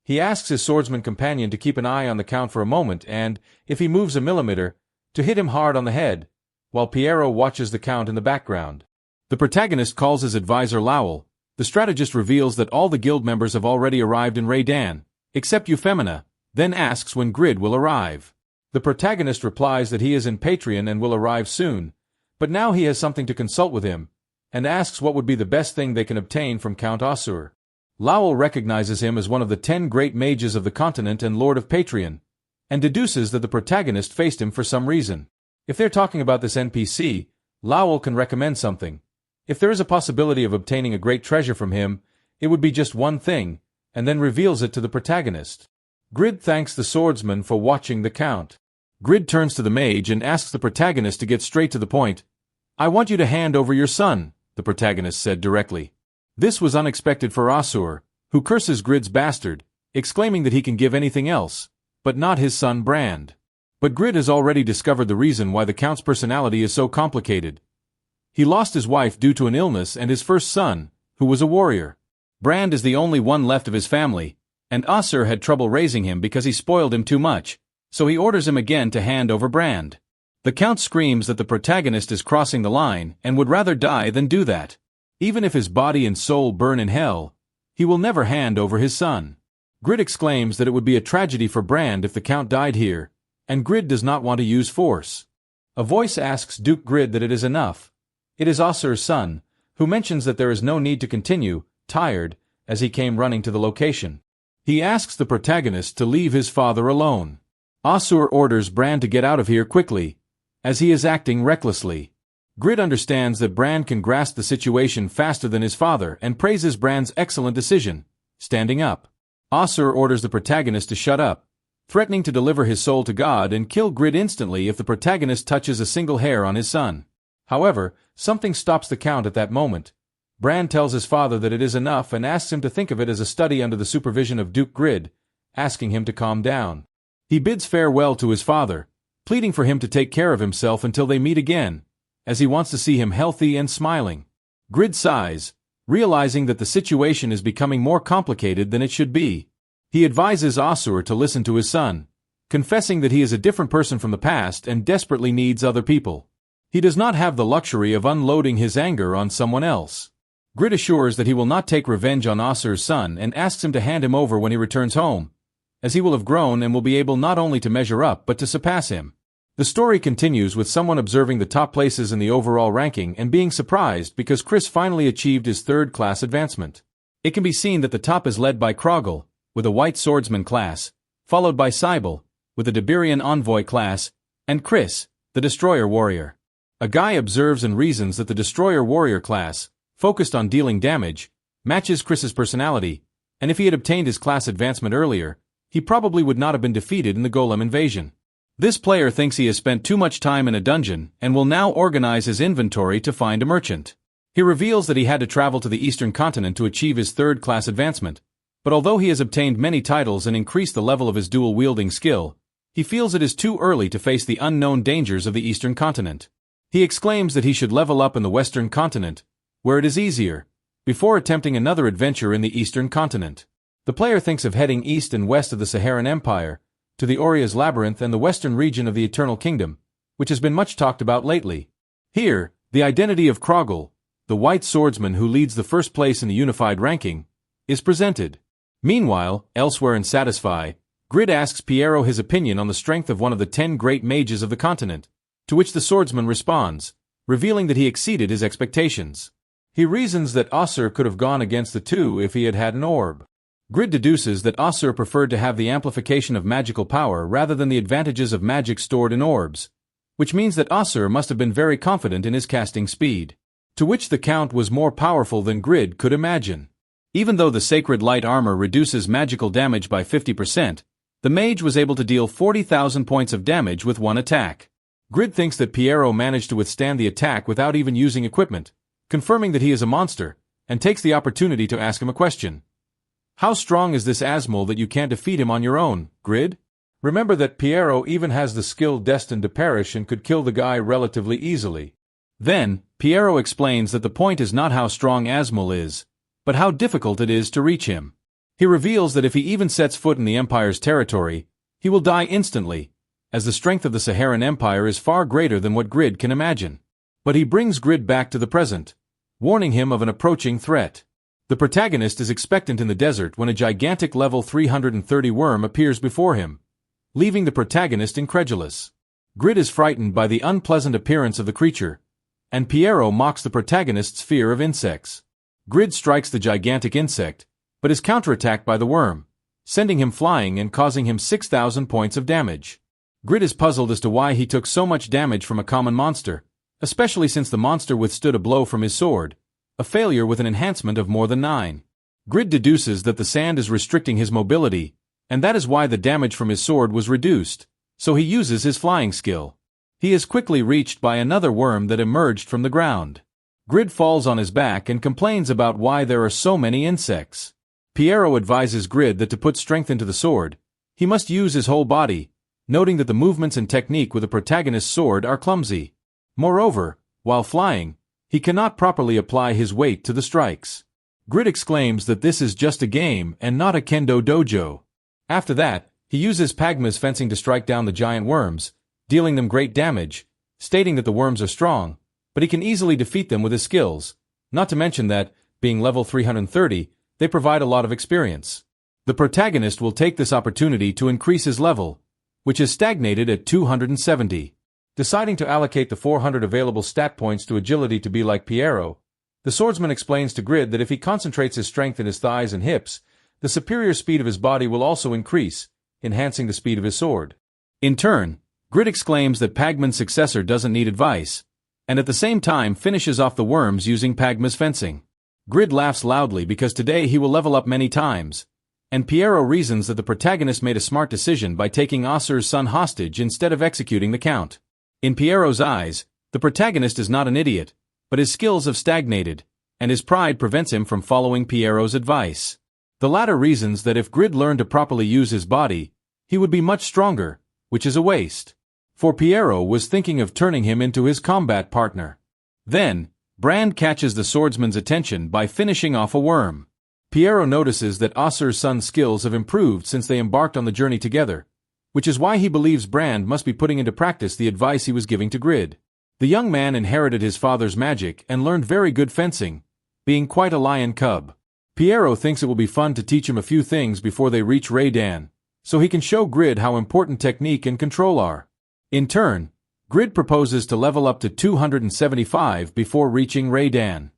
A: He asks his swordsman companion to keep an eye on the Count for a moment and, if he moves a millimeter, to hit him hard on the head, while Piero watches the Count in the background. The protagonist calls his advisor Lowell. The strategist reveals that all the guild members have already arrived in Raydan, except Euphemina, then asks when Grid will arrive. The protagonist replies that he is in Patreon and will arrive soon, but now he has something to consult with him, and asks what would be the best thing they can obtain from Count Asur. Lowell recognizes him as one of the 10 great mages of the continent and Lord of Patreon, and deduces that the protagonist faced him for some reason. If they're talking about this NPC, Lowell can recommend something. If there is a possibility of obtaining a great treasure from him, it would be just one thing, and then reveals it to the protagonist. Grid thanks the swordsman for watching the Count. Grid turns to the mage and asks the protagonist to get straight to the point. "I want you to hand over your son," the protagonist said directly. This was unexpected for Asur, who curses Grid's bastard, exclaiming that he can give anything else, but not his son Brand. But Grid has already discovered the reason why the Count's personality is so complicated. He lost his wife due to an illness and his first son, who was a warrior. Brand is the only one left of his family, and Asur had trouble raising him because he spoiled him too much, so he orders him again to hand over Brand. The Count screams that the protagonist is crossing the line and would rather die than do that. Even if his body and soul burn in hell, he will never hand over his son. Grid exclaims that it would be a tragedy for Brand if the Count died here, and Grid does not want to use force. A voice asks Duke Grid that it is enough. It is Asur's son, who mentions that there is no need to continue, tired, as he came running to the location. He asks the protagonist to leave his father alone. Asur orders Brand to get out of here quickly, as he is acting recklessly. Grid understands that Brand can grasp the situation faster than his father and praises Brand's excellent decision, standing up. Asur orders the protagonist to shut up, threatening to deliver his soul to God and kill Grid instantly if the protagonist touches a single hair on his son. However, something stops the Count at that moment. Brand tells his father that it is enough and asks him to think of it as a study under the supervision of Duke Grid, asking him to calm down. He bids farewell to his father, pleading for him to take care of himself until they meet again, as he wants to see him healthy and smiling. Grid sighs, realizing that the situation is becoming more complicated than it should be. He advises Asur to listen to his son, confessing that he is a different person from the past and desperately needs other people. He does not have the luxury of unloading his anger on someone else. Grid assures that he will not take revenge on Asur's son and asks him to hand him over when he returns home, as he will have grown and will be able not only to measure up but to surpass him. The story continues with someone observing the top places in the overall ranking and being surprised because Chris finally achieved his third-class advancement. It can be seen that the top is led by Krogel, with a White Swordsman class, followed by Cybele, with a Debirian Envoy class, and Chris, the Destroyer Warrior. A guy observes and reasons that the Destroyer Warrior class, focused on dealing damage, matches Chris's personality, and if he had obtained his class advancement earlier, he probably would not have been defeated in the Golem invasion. This player thinks he has spent too much time in a dungeon and will now organize his inventory to find a merchant. He reveals that he had to travel to the Eastern Continent to achieve his third-class advancement, but although he has obtained many titles and increased the level of his dual-wielding skill, he feels it is too early to face the unknown dangers of the Eastern Continent. He exclaims that he should level up in the Western Continent, where it is easier, before attempting another adventure in the Eastern Continent. The player thinks of heading east and west of the Saharan Empire, to the Oria's Labyrinth and the western region of the Eternal Kingdom, which has been much talked about lately. Here, the identity of Krogel, the White Swordsman who leads the first place in the unified ranking, is presented. Meanwhile, elsewhere in Satisfy, Grid asks Piero his opinion on the strength of one of the 10 great mages of the continent, to which the swordsman responds, revealing that he exceeded his expectations. He reasons that Asur could have gone against the two if he had had an orb. Grid deduces that Asur preferred to have the amplification of magical power rather than the advantages of magic stored in orbs, which means that Asur must have been very confident in his casting speed, to which the Count was more powerful than Grid could imagine. Even though the Sacred Light Armor reduces magical damage by 50%, the mage was able to deal 40,000 points of damage with one attack. Grid thinks that Piero managed to withstand the attack without even using equipment, confirming that he is a monster, and takes the opportunity to ask him a question. How strong is this Asmol that you can't defeat him on your own, Grid? Remember that Piero even has the skill destined to perish and could kill the guy relatively easily. Then, Piero explains that the point is not how strong Asmol is, but how difficult it is to reach him. He reveals that if he even sets foot in the Empire's territory, he will die instantly, as the strength of the Saharan Empire is far greater than what Grid can imagine. But he brings Grid back to the present, warning him of an approaching threat. The protagonist is expectant in the desert when a gigantic level 330 worm appears before him, leaving the protagonist incredulous. Grid is frightened by the unpleasant appearance of the creature, and Piero mocks the protagonist's fear of insects. Grid strikes the gigantic insect, but is counterattacked by the worm, sending him flying and causing him 6,000 points of damage. Grid is puzzled as to why he took so much damage from a common monster, especially since the monster withstood a blow from his sword, a failure with an enhancement of more than 9. Grid deduces that the sand is restricting his mobility, and that is why the damage from his sword was reduced, so he uses his flying skill. He is quickly reached by another worm that emerged from the ground. Grid falls on his back and complains about why there are so many insects. Piero advises Grid that to put strength into the sword, he must use his whole body, noting that the movements and technique with the protagonist's sword are clumsy. Moreover, while flying, he cannot properly apply his weight to the strikes. Grid exclaims that this is just a game and not a kendo dojo. After that, he uses Pagma's fencing to strike down the giant worms, dealing them great damage, stating that the worms are strong, but he can easily defeat them with his skills, not to mention that, being level 330, they provide a lot of experience. The protagonist will take this opportunity to increase his level, which is stagnated at 270. Deciding to allocate the 400 available stat points to agility to be like Piero, the swordsman explains to Grid that if he concentrates his strength in his thighs and hips, the superior speed of his body will also increase, enhancing the speed of his sword. In turn, Grid exclaims that Pagman's successor doesn't need advice, and at the same time finishes off the worms using Pagma's fencing. Grid laughs loudly because today he will level up many times, and Piero reasons that the protagonist made a smart decision by taking Osir's son hostage instead of executing the count. In Piero's eyes, the protagonist is not an idiot, but his skills have stagnated, and his pride prevents him from following Piero's advice. The latter reasons that if Grid learned to properly use his body, he would be much stronger, which is a waste. For Piero was thinking of turning him into his combat partner. Then, Brand catches the swordsman's attention by finishing off a worm. Piero notices that Osir's son's skills have improved since they embarked on the journey together, which is why he believes Brand must be putting into practice the advice he was giving to Grid. The young man inherited his father's magic and learned very good fencing, being quite a lion cub. Piero thinks it will be fun to teach him a few things before they reach Raydan, so he can show Grid how important technique and control are. In turn, Grid proposes to level up to 275 before reaching Raydan.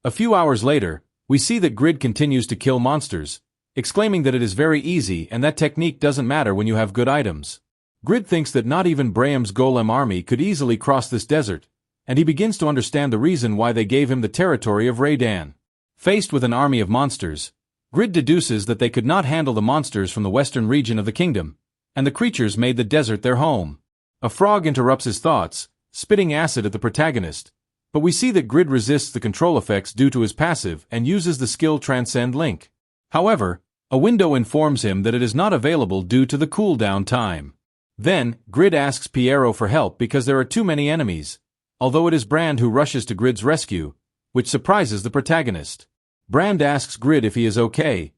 A: A few hours later, we see that Grid continues to kill monsters, exclaiming that it is very easy and that technique doesn't matter when you have good items. Grid thinks that not even Braham's golem army could easily cross this desert, and he begins to understand the reason why they gave him the territory of Raydan. Faced with an army of monsters, Grid deduces that they could not handle the monsters from the western region of the kingdom, and the creatures made the desert their home. A frog interrupts his thoughts, spitting acid at the protagonist, but we see that Grid resists the control effects due to his passive and uses the skill Transcend Link. However, a window informs him that it is not available due to the cooldown time. Then, Grid asks Piero for help because there are too many enemies, although it is Brand who rushes to Grid's rescue, which surprises the protagonist. Brand asks Grid if he is okay,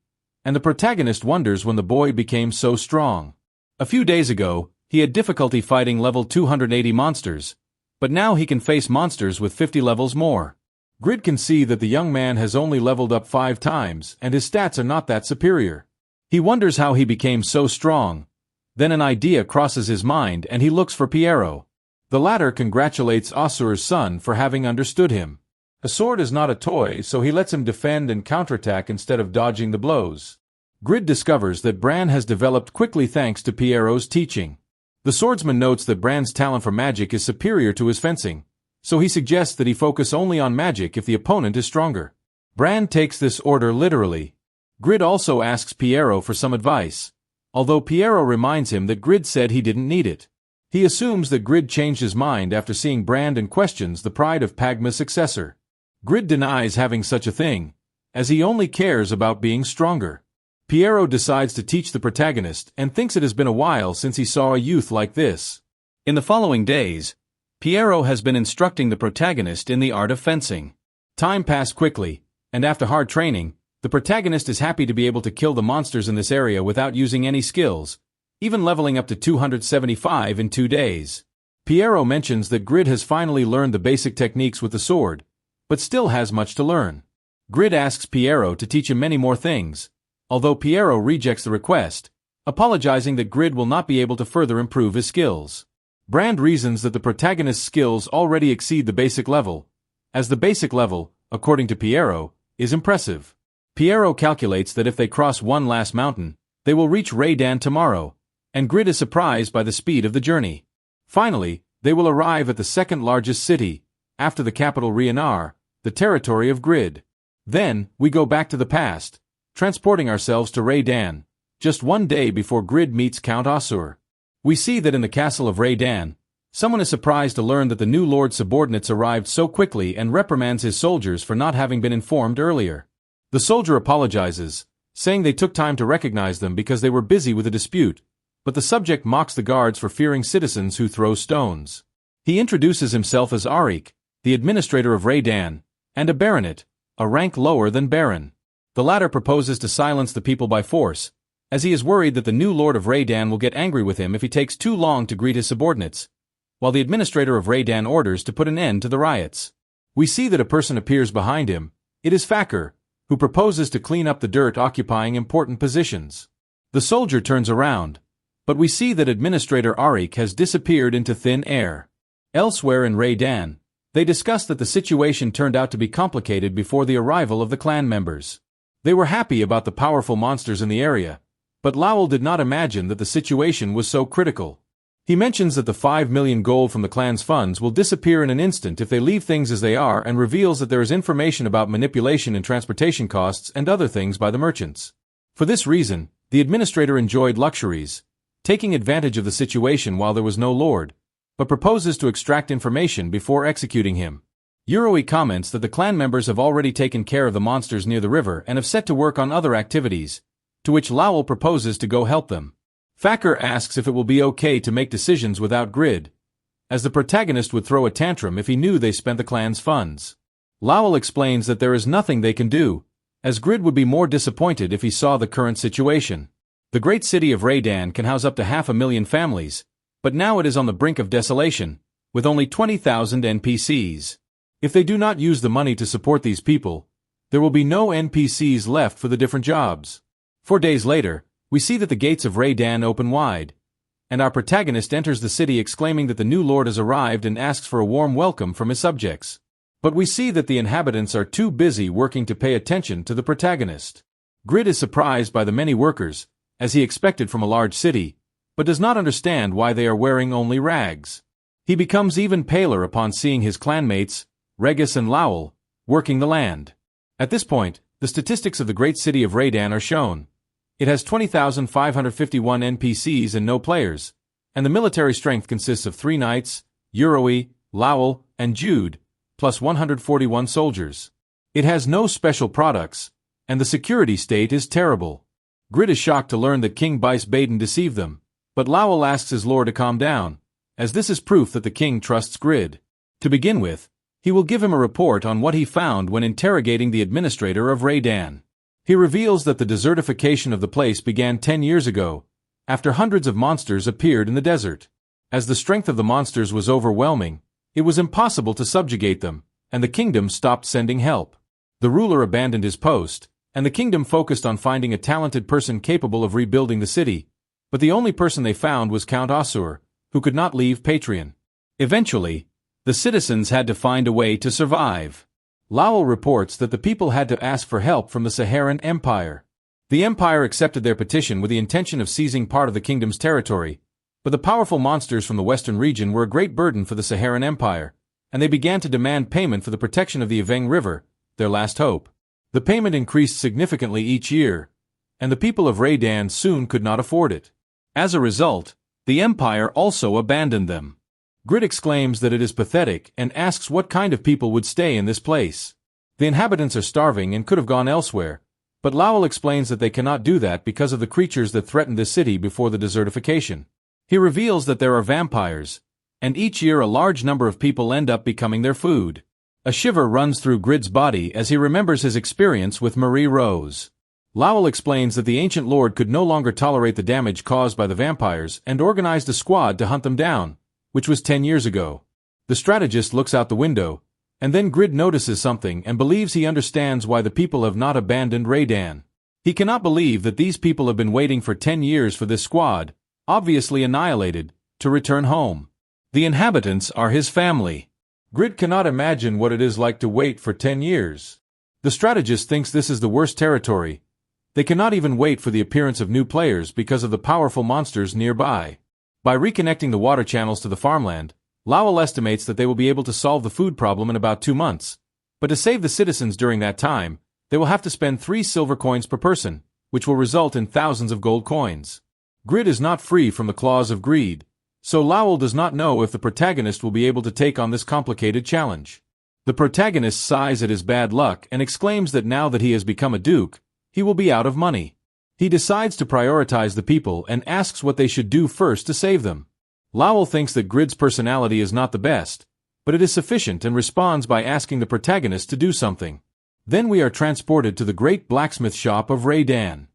A: and the protagonist wonders when the boy became so strong. A few days ago, he had difficulty fighting level 280 monsters, but now he can face monsters with 50 levels more. Grid can see that the young man has only leveled up 5 times and his stats are not that superior. He wonders how he became so strong. Then an idea crosses his mind and he looks for Piero. The latter congratulates Osir's son for having understood him. A sword is not a toy, so he lets him defend and counterattack instead of dodging the blows. Grid discovers that Bran has developed quickly thanks to Piero's teaching. The swordsman notes that Bran's talent for magic is superior to his fencing, so he suggests that he focus only on magic if the opponent is stronger. Bran takes this order literally. Grid also asks Piero for some advice, although Piero reminds him that Grid said he didn't need it. He assumes that Grid changed his mind after seeing Brand and questions the pride of Pagma's successor. Grid denies having such a thing, as he only cares about being stronger. Piero decides to teach the protagonist and thinks it has been a while since he saw a youth like this. In the following days, Piero has been instructing the protagonist in the art of fencing. Time passed quickly, and after hard training, the protagonist is happy to be able to kill the monsters in this area without using any skills, even leveling up to 275 in 2 days. Piero mentions that Grid has finally learned the basic techniques with the sword, but still has much to learn. Grid asks Piero to teach him many more things, although Piero rejects the request, apologizing that Grid will not be able to further improve his skills. Brand reasons that the protagonist's skills already exceed the basic level, as the basic level, according to Piero, is impressive. Piero calculates that if they cross one last mountain, they will reach Raydan tomorrow, and Grid is surprised by the speed of the journey. Finally, they will arrive at the second largest city, after the capital Rionar, the territory of Grid. Then, we go back to the past, transporting ourselves to Raydan, just 1 day before Grid meets Count Osur. We see that in the castle of Raydan, someone is surprised to learn that the new lord's subordinates arrived so quickly and reprimands his soldiers for not having been informed earlier. The soldier apologizes, saying they took time to recognize them because they were busy with a dispute, but the subject mocks the guards for fearing citizens who throw stones. He introduces himself as Arik, the administrator of Raydan, and a baronet, a rank lower than baron. The latter proposes to silence the people by force, as he is worried that the new lord of Raydan will get angry with him if he takes too long to greet his subordinates, while the administrator of Raydan orders to put an end to the riots. We see that a person appears behind him. It is Fakir, who proposes to clean up the dirt occupying important positions. The soldier turns around, but we see that Administrator Arik has disappeared into thin air. Elsewhere in Raydan, they discuss that the situation turned out to be complicated before the arrival of the clan members. They were happy about the powerful monsters in the area, but Lowell did not imagine that the situation was so critical. He mentions that the 5 million gold from the clan's funds will disappear in an instant if they leave things as they are, and reveals that there is information about manipulation and transportation costs and other things by the merchants. For this reason, the administrator enjoyed luxuries, taking advantage of the situation while there was no lord, but proposes to extract information before executing him. Uroi comments that the clan members have already taken care of the monsters near the river and have set to work on other activities, to which Lowell proposes to go help them. Fakir asks if it will be okay to make decisions without Grid, as the protagonist would throw a tantrum if he knew they spent the clan's funds. Lowell explains that there is nothing they can do, as Grid would be more disappointed if he saw the current situation. The great city of Raydan can house up to 500,000 families, but now it is on the brink of desolation, with only 20,000 NPCs. If they do not use the money to support these people, there will be no NPCs left for the different jobs. 4 days later, we see that the gates of Raydan open wide, and our protagonist enters the city exclaiming that the new lord has arrived and asks for a warm welcome from his subjects. But we see that the inhabitants are too busy working to pay attention to the protagonist. Grid is surprised by the many workers, as he expected from a large city, but does not understand why they are wearing only rags. He becomes even paler upon seeing his clanmates, Regis and Lowell, working the land. At this point, the statistics of the great city of Raydan are shown. It has 20,551 NPCs and no players, and the military strength consists of 3 knights, Uroi, Lowell, and Jude, plus 141 soldiers. It has no special products, and the security state is terrible. Grid is shocked to learn that King Bice Baden deceived them, but Lowell asks his lord to calm down, as this is proof that the king trusts Grid. To begin with, he will give him a report on what he found when interrogating the administrator of Raydan. He reveals that the desertification of the place began 10 years ago, after hundreds of monsters appeared in the desert. As the strength of the monsters was overwhelming, it was impossible to subjugate them, and the kingdom stopped sending help. The ruler abandoned his post, and the kingdom focused on finding a talented person capable of rebuilding the city, but the only person they found was Count Osur, who could not leave Patreon. Eventually, the citizens had to find a way to survive. Lowell reports that the people had to ask for help from the Saharan Empire. The empire accepted their petition with the intention of seizing part of the kingdom's territory, but the powerful monsters from the western region were a great burden for the Saharan Empire, and they began to demand payment for the protection of the Aveng River, their last hope. The payment increased significantly each year, and the people of Raydan soon could not afford it. As a result, the empire also abandoned them. Grid exclaims that it is pathetic and asks what kind of people would stay in this place. The inhabitants are starving and could have gone elsewhere, but Lowell explains that they cannot do that because of the creatures that threatened the city before the desertification. He reveals that there are vampires, and each year a large number of people end up becoming their food. A shiver runs through Grid's body as he remembers his experience with Marie Rose. Lowell explains that the ancient lord could no longer tolerate the damage caused by the vampires and organized a squad to hunt them down, which was 10 years ago. The strategist looks out the window, and then Grid notices something and believes he understands why the people have not abandoned Raydan. He cannot believe that these people have been waiting for 10 years for this squad, obviously annihilated, to return home. The inhabitants are his family. Grid cannot imagine what it is like to wait for 10 years. The strategist thinks this is the worst territory. They cannot even wait for the appearance of new players because of the powerful monsters nearby. By reconnecting the water channels to the farmland, Lowell estimates that they will be able to solve the food problem in about 2 months. But to save the citizens during that time, they will have to spend 3 silver coins per person, which will result in thousands of gold coins. Grid is not free from the claws of greed, so Lowell does not know if the protagonist will be able to take on this complicated challenge. The protagonist sighs at his bad luck and exclaims that now that he has become a duke, he will be out of money. He decides to prioritize the people and asks what they should do first to save them. Lowell thinks that Grid's personality is not the best, but it is sufficient and responds by asking the protagonist to do something. Then we are transported to the great blacksmith shop of Raydan.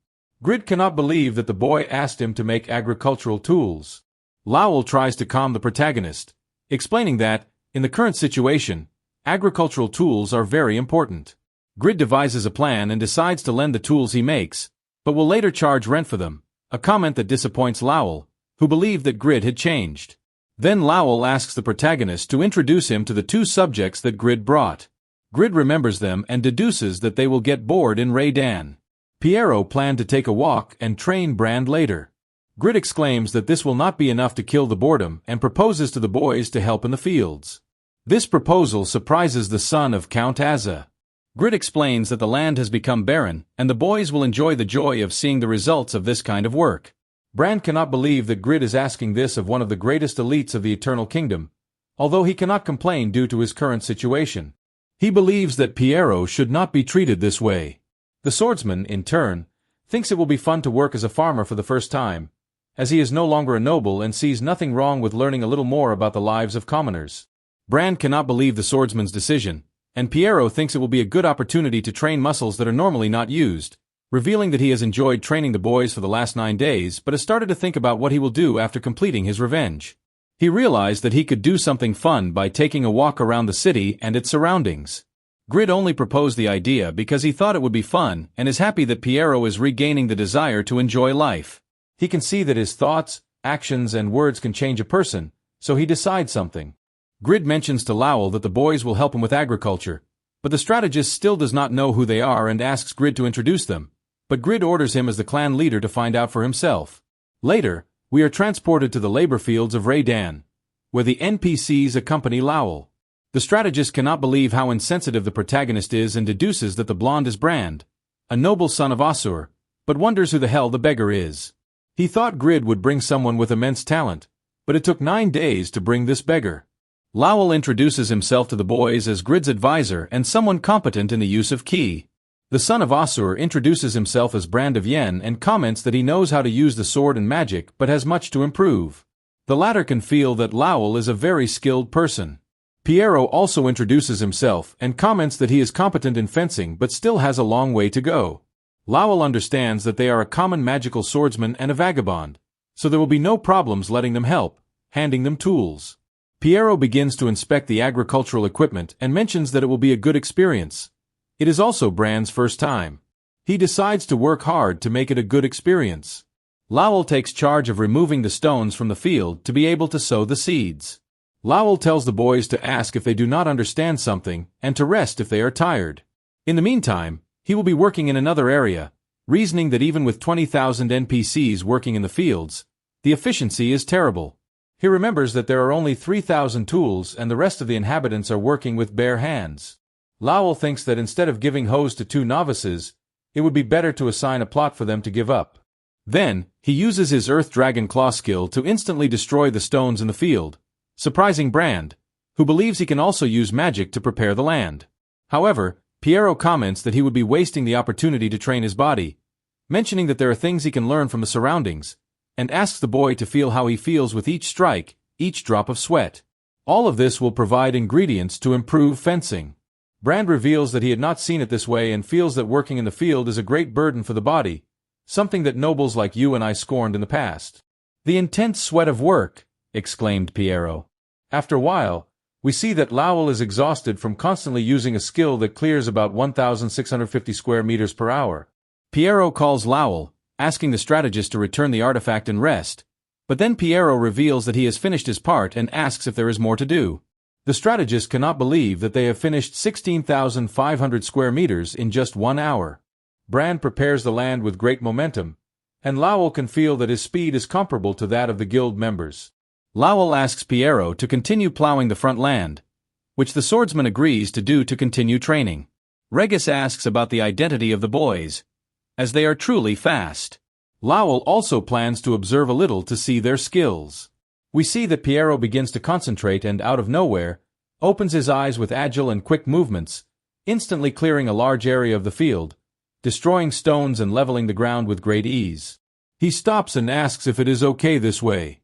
A: Grid cannot believe that the boy asked him to make agricultural tools. Lowell tries to calm the protagonist, explaining that, in the current situation, agricultural tools are very important. Grid devises a plan and decides to lend the tools he makes, but will later charge rent for them, a comment that disappoints Lowell, who believed that Grid had changed. Then Lowell asks the protagonist to introduce him to the 2 subjects that Grid brought. Grid remembers them and deduces that they will get bored in Raydan. Piero planned to take a walk and train Brand later. Grid exclaims that this will not be enough to kill the boredom and proposes to the boys to help in the fields. This proposal surprises the son of Count Azza. Grid explains that the land has become barren, and the boys will enjoy the joy of seeing the results of this kind of work. Brand cannot believe that Grid is asking this of one of the greatest elites of the Eternal Kingdom, although he cannot complain due to his current situation. He believes that Piero should not be treated this way. The swordsman, in turn, thinks it will be fun to work as a farmer for the first time, as he is no longer a noble and sees nothing wrong with learning a little more about the lives of commoners. Brand cannot believe the swordsman's decision, and Piero thinks it will be a good opportunity to train muscles that are normally not used, revealing that he has enjoyed training the boys for the last 9 days but has started to think about what he will do after completing his revenge. He realized that he could do something fun by taking a walk around the city and its surroundings. Grid only proposed the idea because he thought it would be fun and is happy that Piero is regaining the desire to enjoy life. He can see that his thoughts, actions, and words can change a person, so he decides something. Grid mentions to Lowell that the boys will help him with agriculture, but the strategist still does not know who they are and asks Grid to introduce them, but Grid orders him as the clan leader to find out for himself. Later, we are transported to the labor fields of Raydan, where the NPCs accompany Lowell. The strategist cannot believe how insensitive the protagonist is and deduces that the blonde is Brand, a noble son of Asur, but wonders who the hell the beggar is. He thought Grid would bring someone with immense talent, but it took 9 days to bring this beggar. Lowell introduces himself to the boys as Grid's advisor and someone competent in the use of ki. The son of Asur introduces himself as Brand of Yen and comments that he knows how to use the sword and magic but has much to improve. The latter can feel that Lowell is a very skilled person. Piero also introduces himself and comments that he is competent in fencing but still has a long way to go. Lowell understands that they are a common magical swordsman and a vagabond, so there will be no problems letting them help, handing them tools. Piero begins to inspect the agricultural equipment and mentions that it will be a good experience. It is also Brand's first time. He decides to work hard to make it a good experience. Lowell takes charge of removing the stones from the field to be able to sow the seeds. Lowell tells the boys to ask if they do not understand something and to rest if they are tired. In the meantime, he will be working in another area, reasoning that even with 20,000 NPCs working in the fields, the efficiency is terrible. He remembers that there are only 3,000 tools and the rest of the inhabitants are working with bare hands. Lowell thinks that instead of giving hoes to 2 novices, it would be better to assign a plot for them to give up. Then, he uses his Earth Dragon Claw skill to instantly destroy the stones in the field, surprising Brand, who believes he can also use magic to prepare the land. However, Piero comments that he would be wasting the opportunity to train his body, mentioning that there are things he can learn from the surroundings, and asks the boy to feel how he feels with each strike, each drop of sweat. All of this will provide ingredients to improve fencing. Brand reveals that he had not seen it this way and feels that working in the field is a great burden for the body, something that nobles like you and I scorned in the past. The intense sweat of work, exclaimed Piero. After a while, we see that Lowell is exhausted from constantly using a skill that clears about 1,650 square meters per hour. Piero calls Lowell, asking the strategist to return the artifact and rest, but then Piero reveals that he has finished his part and asks if there is more to do. The strategist cannot believe that they have finished 16,500 square meters in just 1 hour. Brand prepares the land with great momentum, and Lowell can feel that his speed is comparable to that of the guild members. Lowell asks Piero to continue plowing the front land, which the swordsman agrees to do to continue training. Regis asks about the identity of the boys, as they are truly fast. Lowell also plans to observe a little to see their skills. We see that Piero begins to concentrate and, out of nowhere, opens his eyes with agile and quick movements, instantly clearing a large area of the field, destroying stones and leveling the ground with great ease. He stops and asks if it is okay this way.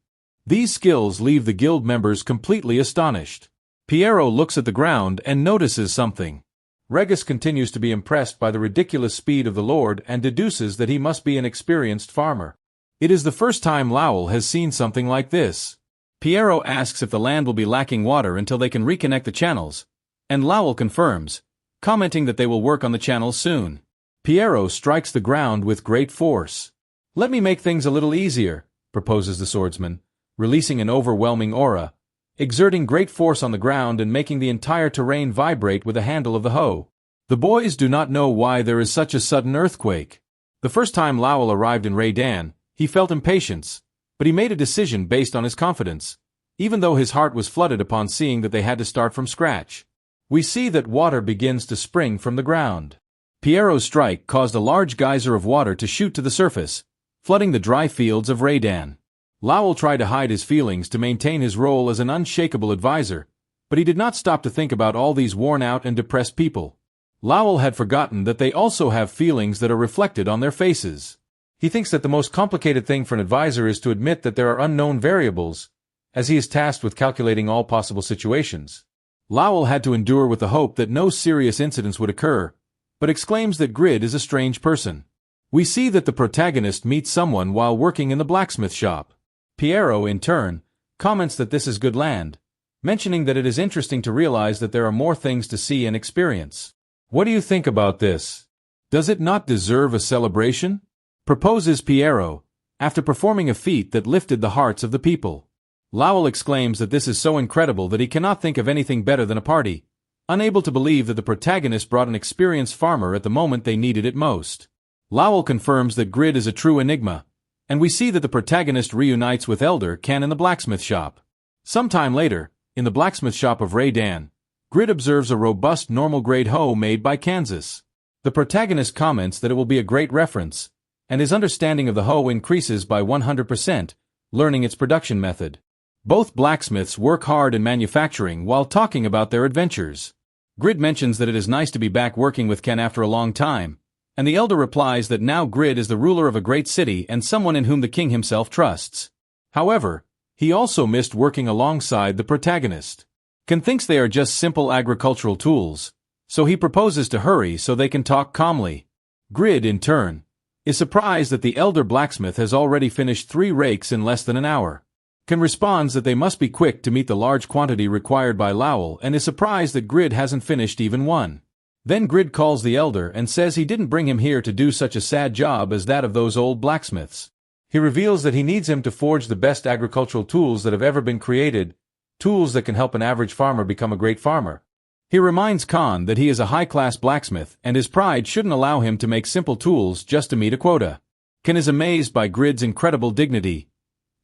A: These skills leave the guild members completely astonished. Piero looks at the ground and notices something. Regis continues to be impressed by the ridiculous speed of the Lord and deduces that he must be an experienced farmer. It is the first time Lowell has seen something like this. Piero asks if the land will be lacking water until they can reconnect the channels, and Lowell confirms, commenting that they will work on the channels soon. Piero strikes the ground with great force. "Let me make things a little easier," proposes the swordsman, releasing an overwhelming aura, exerting great force on the ground and making the entire terrain vibrate with the handle of the hoe. The boys do not know why there is such a sudden earthquake. The first time Lowell arrived in Raydan, he felt impatience, but he made a decision based on his confidence, even though his heart was flooded upon seeing that they had to start from scratch. We see that water begins to spring from the ground. Piero's strike caused a large geyser of water to shoot to the surface, flooding the dry fields of Raydan. Lowell tried to hide his feelings to maintain his role as an unshakable advisor, but he did not stop to think about all these worn-out and depressed people. Lowell had forgotten that they also have feelings that are reflected on their faces. He thinks that the most complicated thing for an advisor is to admit that there are unknown variables, as he is tasked with calculating all possible situations. Lowell had to endure with the hope that no serious incidents would occur, but exclaims that Grid is a strange person. We see that the protagonist meets someone while working in the blacksmith shop. Piero, in turn, comments that this is good land, mentioning that it is interesting to realize that there are more things to see and experience. "What do you think about this? Does it not deserve a celebration?" proposes Piero, after performing a feat that lifted the hearts of the people. Lowell exclaims that this is so incredible that he cannot think of anything better than a party, unable to believe that the protagonist brought an experienced farmer at the moment they needed it most. Lowell confirms that Grid is a true enigma, and we see that the protagonist reunites with Elder Ken in the blacksmith shop. Sometime later, in the blacksmith shop of Raydan, Grid observes a robust normal-grade hoe made by Kansas. The protagonist comments that it will be a great reference, and his understanding of the hoe increases by 100%, learning its production method. Both blacksmiths work hard in manufacturing while talking about their adventures. Grid mentions that it is nice to be back working with Ken after a long time, and the elder replies that now Grid is the ruler of a great city and someone in whom the king himself trusts. However, he also missed working alongside the protagonist. Ken thinks they are just simple agricultural tools, so he proposes to hurry so they can talk calmly. Grid, in turn, is surprised that the elder blacksmith has already finished 3 rakes in less than an hour. Ken responds that they must be quick to meet the large quantity required by Lowell and is surprised that Grid hasn't finished even one. Then Grid calls the elder and says he didn't bring him here to do such a sad job as that of those old blacksmiths. He reveals that he needs him to forge the best agricultural tools that have ever been created, tools that can help an average farmer become a great farmer. He reminds Khan that he is a high-class blacksmith and his pride shouldn't allow him to make simple tools just to meet a quota. Ken is amazed by Grid's incredible dignity.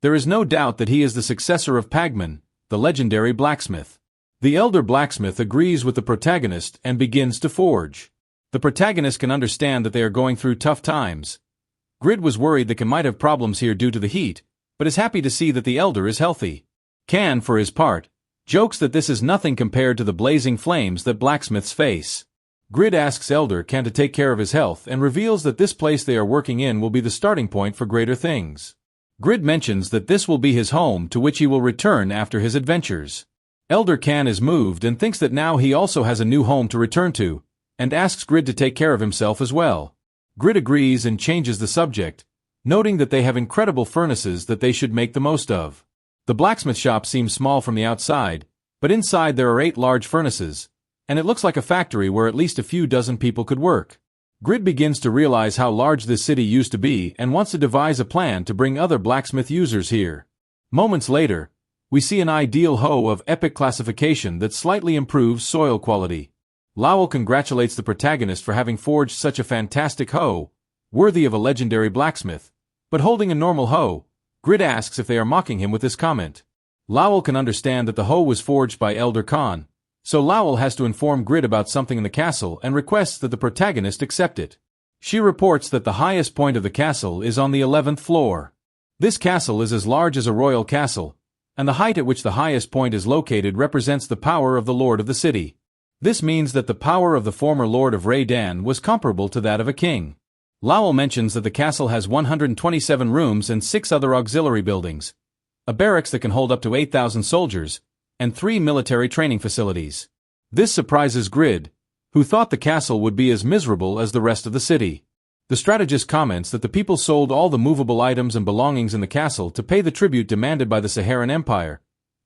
A: There is no doubt that he is the successor of Pagman, the legendary blacksmith. The elder blacksmith agrees with the protagonist and begins to forge. The protagonist can understand that they are going through tough times. Grid was worried that Ken might have problems here due to the heat, but is happy to see that the elder is healthy. Ken, for his part, jokes that this is nothing compared to the blazing flames that blacksmiths face. Grid asks Elder Can to take care of his health and reveals that this place they are working in will be the starting point for greater things. Grid mentions that this will be his home to which he will return after his adventures. Elder Can is moved and thinks that now he also has a new home to return to, and asks Grid to take care of himself as well. Grid agrees and changes the subject, noting that they have incredible furnaces that they should make the most of. The blacksmith shop seems small from the outside, but inside there are 8 large furnaces, and it looks like a factory where at least a few dozen people could work. Grid begins to realize how large this city used to be and wants to devise a plan to bring other blacksmith users here. Moments later, we see an ideal hoe of epic classification that slightly improves soil quality. Lowell congratulates the protagonist for having forged such a fantastic hoe, worthy of a legendary blacksmith, but holding a normal hoe, Grid asks if they are mocking him with this comment. Lowell can understand that the hoe was forged by Elder Khan, so Lowell has to inform Grid about something in the castle and requests that the protagonist accept it. She reports that the highest point of the castle is on the 11th floor. This castle is as large as a royal castle, and the height at which the highest point is located represents the power of the lord of the city. This means that the power of the former lord of Raydan was comparable to that of a king. Lowell mentions that the castle has 127 rooms and 6 other auxiliary buildings, a barracks that can hold up to 8,000 soldiers, and 3 military training facilities. This surprises Grid, who thought the castle would be as miserable as the rest of the city. The strategist comments that the people sold all the movable items and belongings in the castle to pay the tribute demanded by the Saharan Empire,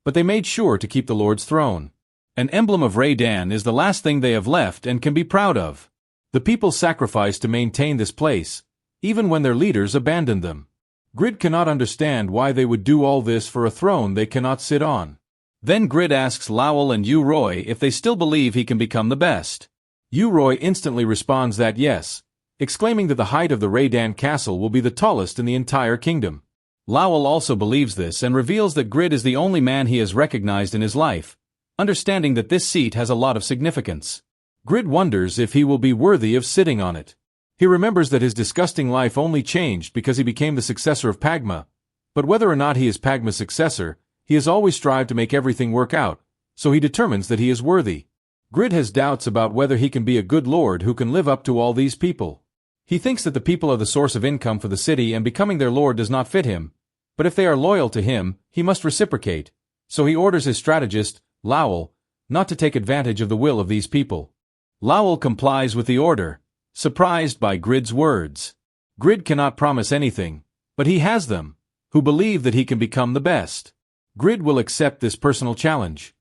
A: but they made sure to keep the Lord's throne. An emblem of Raydan is the last thing they have left and can be proud of. The people sacrificed to maintain this place, even when their leaders abandoned them. Grid cannot understand why they would do all this for a throne they cannot sit on. Then Grid asks Lowell and Roy if they still believe he can become the best. Roy instantly responds that yes, exclaiming that the height of the Raydan castle will be the tallest in the entire kingdom. Lowell also believes this and reveals that Grid is the only man he has recognized in his life, understanding that this seat has a lot of significance. Grid wonders if he will be worthy of sitting on it. He remembers that his disgusting life only changed because he became the successor of Pagma, but whether or not he is Pagma's successor, he has always strived to make everything work out, so he determines that he is worthy. Grid has doubts about whether he can be a good lord who can live up to all these people. He thinks that the people are the source of income for the city and becoming their lord does not fit him, but if they are loyal to him, he must reciprocate, so he orders his strategist, Lowell, not to take advantage of the will of these people. Lowell complies with the order, surprised by Grid's words. Grid cannot promise anything, but he has them, who believe that he can become the best. Grid will accept this personal challenge.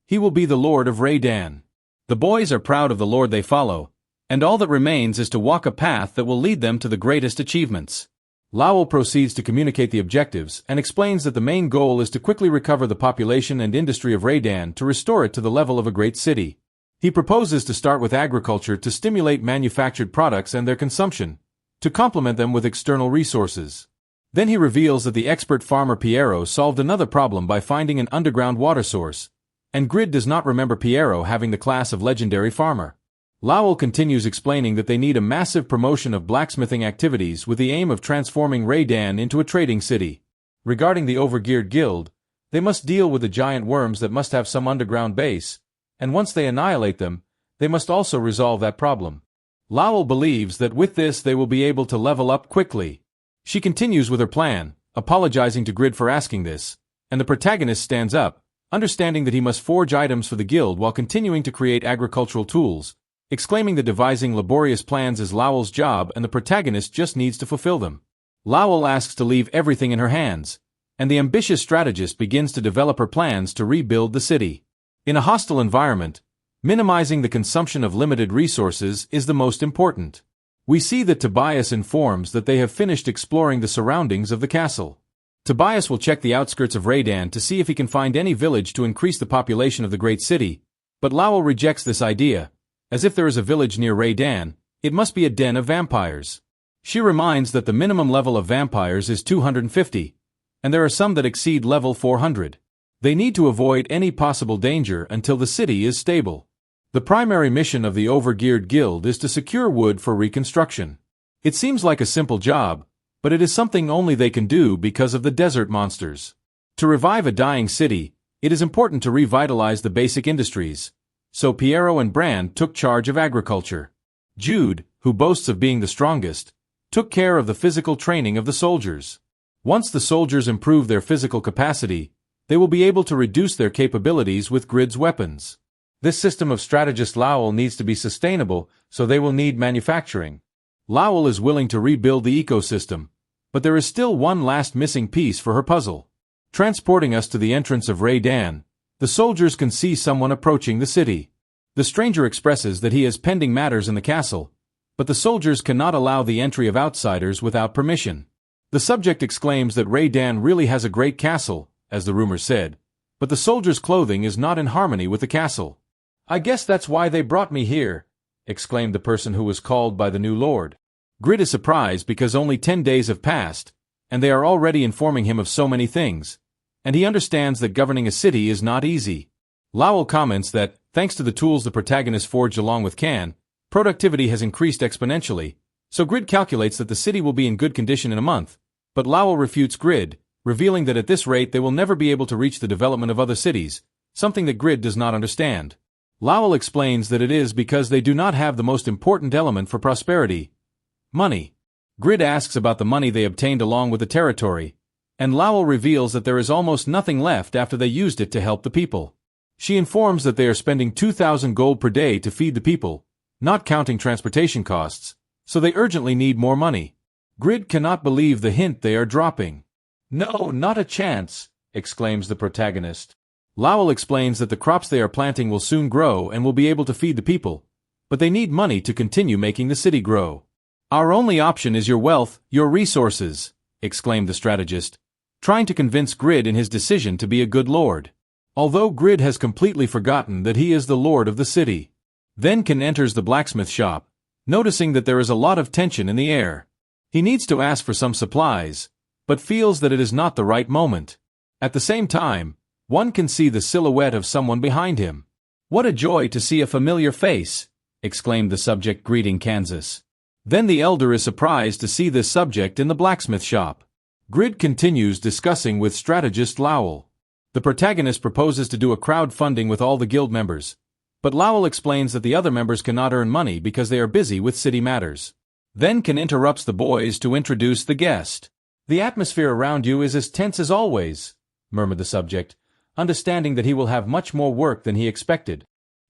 A: He will be the Lord of Raydan. The boys are proud of the Lord they follow, and all that remains is to walk a path that will lead them to the greatest achievements. Lowell proceeds to communicate the objectives and explains that the main goal is to quickly recover the population and industry of Raydan to restore it to the level of a great city. He proposes to start with agriculture to stimulate manufactured products and their consumption, to complement them with external resources. Then he reveals that the expert farmer Piero solved another problem by finding an underground water source, and Grid does not remember Piero having the class of legendary farmer. Lowell continues explaining that they need a massive promotion of blacksmithing activities with the aim of transforming Raydan into a trading city. Regarding the Overgeared guild, they must deal with the giant worms that must have some underground base, and once they annihilate them, they must also resolve that problem. Lowell believes that with this they will be able to level up quickly. She continues with her plan, apologizing to Grid for asking this, and the protagonist stands up, understanding that he must forge items for the guild while continuing to create agricultural tools, exclaiming that devising laborious plans is Lowell's job and the protagonist just needs to fulfill them. Lowell asks to leave everything in her hands, and the ambitious strategist begins to develop her plans to rebuild the city. In a hostile environment, minimizing the consumption of limited resources is the most important. We see that Tobias informs that they have finished exploring the surroundings of the castle. Tobias will check the outskirts of Raydan to see if he can find any village to increase the population of the great city, but Lowell rejects this idea. As if there is a village near Raydan, it must be a den of vampires. She reminds that the minimum level of vampires is 250, and there are some that exceed level 400. They need to avoid any possible danger until the city is stable. The primary mission of the Overgeared Guild is to secure wood for reconstruction. It seems like a simple job, but it is something only they can do because of the desert monsters. To revive a dying city, it is important to revitalize the basic industries, So Piero and Brand took charge of agriculture. Jude, who boasts of being the strongest, took care of the physical training of the soldiers. Once the soldiers improve their physical capacity, they will be able to reduce their capabilities with Grid's weapons. This system of strategist Lowell needs to be sustainable, so they will need manufacturing. Lowell is willing to rebuild the ecosystem, but there is still one last missing piece for her puzzle. Transporting us to the entrance of Ray Dan, the soldiers can see someone approaching the city. The stranger expresses that he has pending matters in the castle, but the soldiers cannot allow the entry of outsiders without permission. The subject exclaims that Ray Dan really has a great castle, as the rumor said, but the soldiers' clothing is not in harmony with the castle. "I guess that's why they brought me here," exclaimed the person who was called by the new lord. Grid is surprised because only 10 days have passed, and they are already informing him of so many things, and he understands that governing a city is not easy. Lowell comments that, thanks to the tools the protagonist forged along with Can, productivity has increased exponentially, so Grid calculates that the city will be in good condition in a month, but Lowell refutes Grid, revealing that at this rate they will never be able to reach the development of other cities, something that Grid does not understand. Lowell explains that it is because they do not have the most important element for prosperity: money. Grid asks about the money they obtained along with the territory, and Lowell reveals that there is almost nothing left after they used it to help the people. She informs that they are spending 2,000 gold per day to feed the people, not counting transportation costs, so they urgently need more money. Grid cannot believe the hint they are dropping. "No, not a chance," exclaims the protagonist. Lowell explains that the crops they are planting will soon grow and will be able to feed the people, but they need money to continue making the city grow. "Our only option is your wealth, your resources," exclaimed the strategist, trying to convince Grid in his decision to be a good lord. Although Grid has completely forgotten that he is the lord of the city. Then Can enters the blacksmith shop, noticing that there is a lot of tension in the air. He needs to ask for some supplies, but feels that it is not the right moment. At the same time, one can see the silhouette of someone behind him. "What a joy to see a familiar face," exclaimed the subject greeting Kansas. Then the elder is surprised to see this subject in the blacksmith shop. Grid continues discussing with strategist Lowell. The protagonist proposes to do a crowdfunding with all the guild members, but Lowell explains that the other members cannot earn money because they are busy with city matters. Then Can interrupts the boys to introduce the guest. "The atmosphere around you is as tense as always," murmured the subject, understanding that he will have much more work than he expected.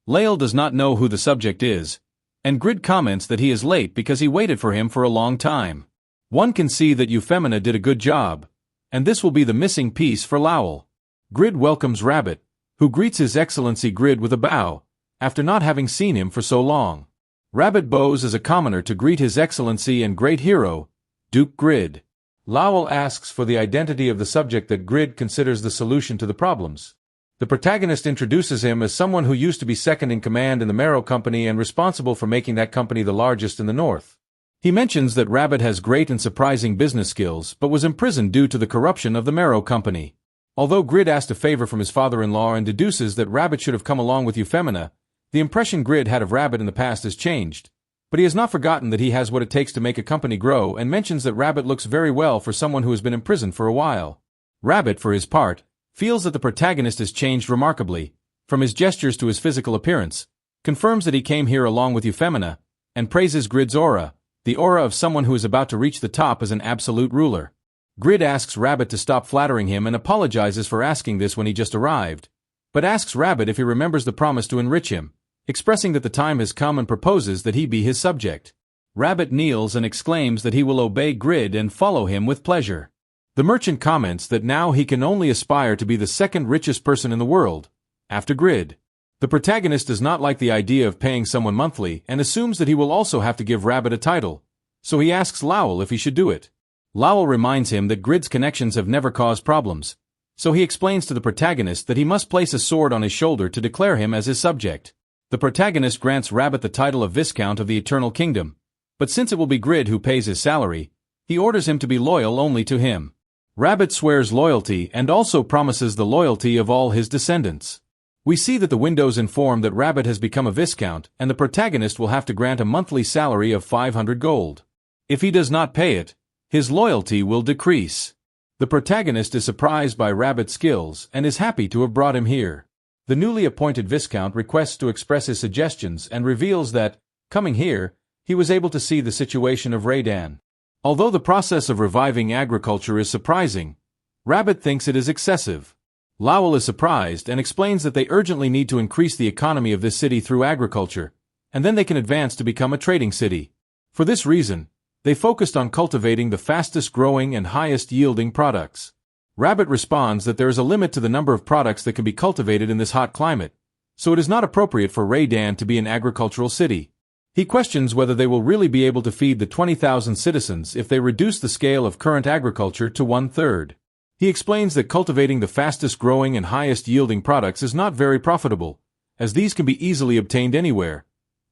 A: Lael does not know who the subject is, and Grid comments that he is late because he waited for him for a long time. One can see that Euphemina did a good job, and this will be the missing piece for Lowell. Grid welcomes Rabbit, who greets His Excellency Grid with a bow, after not having seen him for so long. Rabbit bows as a commoner to greet His Excellency and great hero, Duke Grid. Lowell asks for the identity of the subject that Grid considers the solution to the problems. The protagonist introduces him as someone who used to be second in command in the Marrow Company and responsible for making that company the largest in the north. He mentions that Rabbit has great and surprising business skills but was imprisoned due to the corruption of the Marrow Company. Although Grid asked a favor from his father-in-law and deduces that Rabbit should have come along with Euphemina, the impression Grid had of Rabbit in the past has changed. But he has not forgotten that he has what it takes to make a company grow and mentions that Rabbit looks very well for someone who has been imprisoned for a while. Rabbit, for his part, feels that the protagonist has changed remarkably, from his gestures to his physical appearance, confirms that he came here along with Euphemina, and praises Grid's aura, the aura of someone who is about to reach the top as an absolute ruler. Grid asks Rabbit to stop flattering him and apologizes for asking this when he just arrived, but asks Rabbit if he remembers the promise to enrich him, expressing that the time has come and proposes that he be his subject. Rabbit kneels and exclaims that he will obey Grid and follow him with pleasure. The merchant comments that now he can only aspire to be the second richest person in the world, after Grid. The protagonist does not like the idea of paying someone monthly and assumes that he will also have to give Rabbit a title, so he asks Lowell if he should do it. Lowell reminds him that Grid's connections have never caused problems, so he explains to the protagonist that he must place a sword on his shoulder to declare him as his subject. The protagonist grants Rabbit the title of Viscount of the Eternal Kingdom, but since it will be Grid who pays his salary, he orders him to be loyal only to him. Rabbit swears loyalty and also promises the loyalty of all his descendants. We see that the windows inform that Rabbit has become a Viscount and the protagonist will have to grant a monthly salary of 500 gold. If he does not pay it, his loyalty will decrease. The protagonist is surprised by Rabbit's skills and is happy to have brought him here. The newly appointed Viscount requests to express his suggestions and reveals that, coming here, he was able to see the situation of Raydan. Although the process of reviving agriculture is surprising, Rabbit thinks it is excessive. Lowell is surprised and explains that they urgently need to increase the economy of this city through agriculture, and then they can advance to become a trading city. For this reason, they focused on cultivating the fastest-growing and highest-yielding products. Rabbit responds that there is a limit to the number of products that can be cultivated in this hot climate, so it is not appropriate for Raydan to be an agricultural city. He questions whether they will really be able to feed the 20,000 citizens if they reduce the scale of current agriculture to 1/3. He explains that cultivating the fastest-growing and highest-yielding products is not very profitable, as these can be easily obtained anywhere.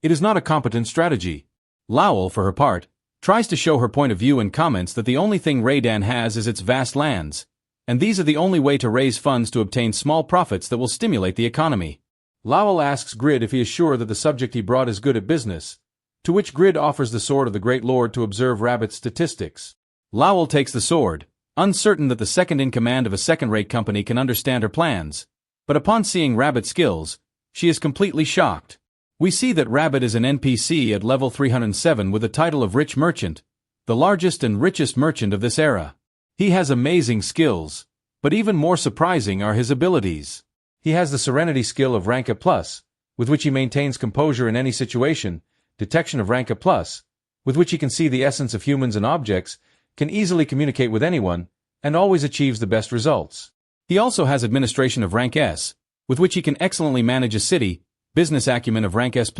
A: It is not a competent strategy. Lowell, for her part, tries to show her point of view and comments that the only thing Raydan has is its vast lands, and these are the only way to raise funds to obtain small profits that will stimulate the economy. Lowell asks Grid if he is sure that the subject he brought is good at business, to which Grid offers the sword of the Great Lord to observe Rabbit's statistics. Lowell takes the sword, uncertain that the second-in-command of a second-rate company can understand her plans, but upon seeing Rabbit's skills, she is completely shocked. We see that Rabbit is an NPC at level 307 with the title of Rich Merchant, the largest and richest merchant of this era. He has amazing skills, but even more surprising are his abilities. He has the Serenity skill of Rank A+, with which he maintains composure in any situation, detection of Rank A+, with which he can see the essence of humans and objects, can easily communicate with anyone, and always achieves the best results. He also has administration of Rank S, with which he can excellently manage a city, business acumen of Rank S+,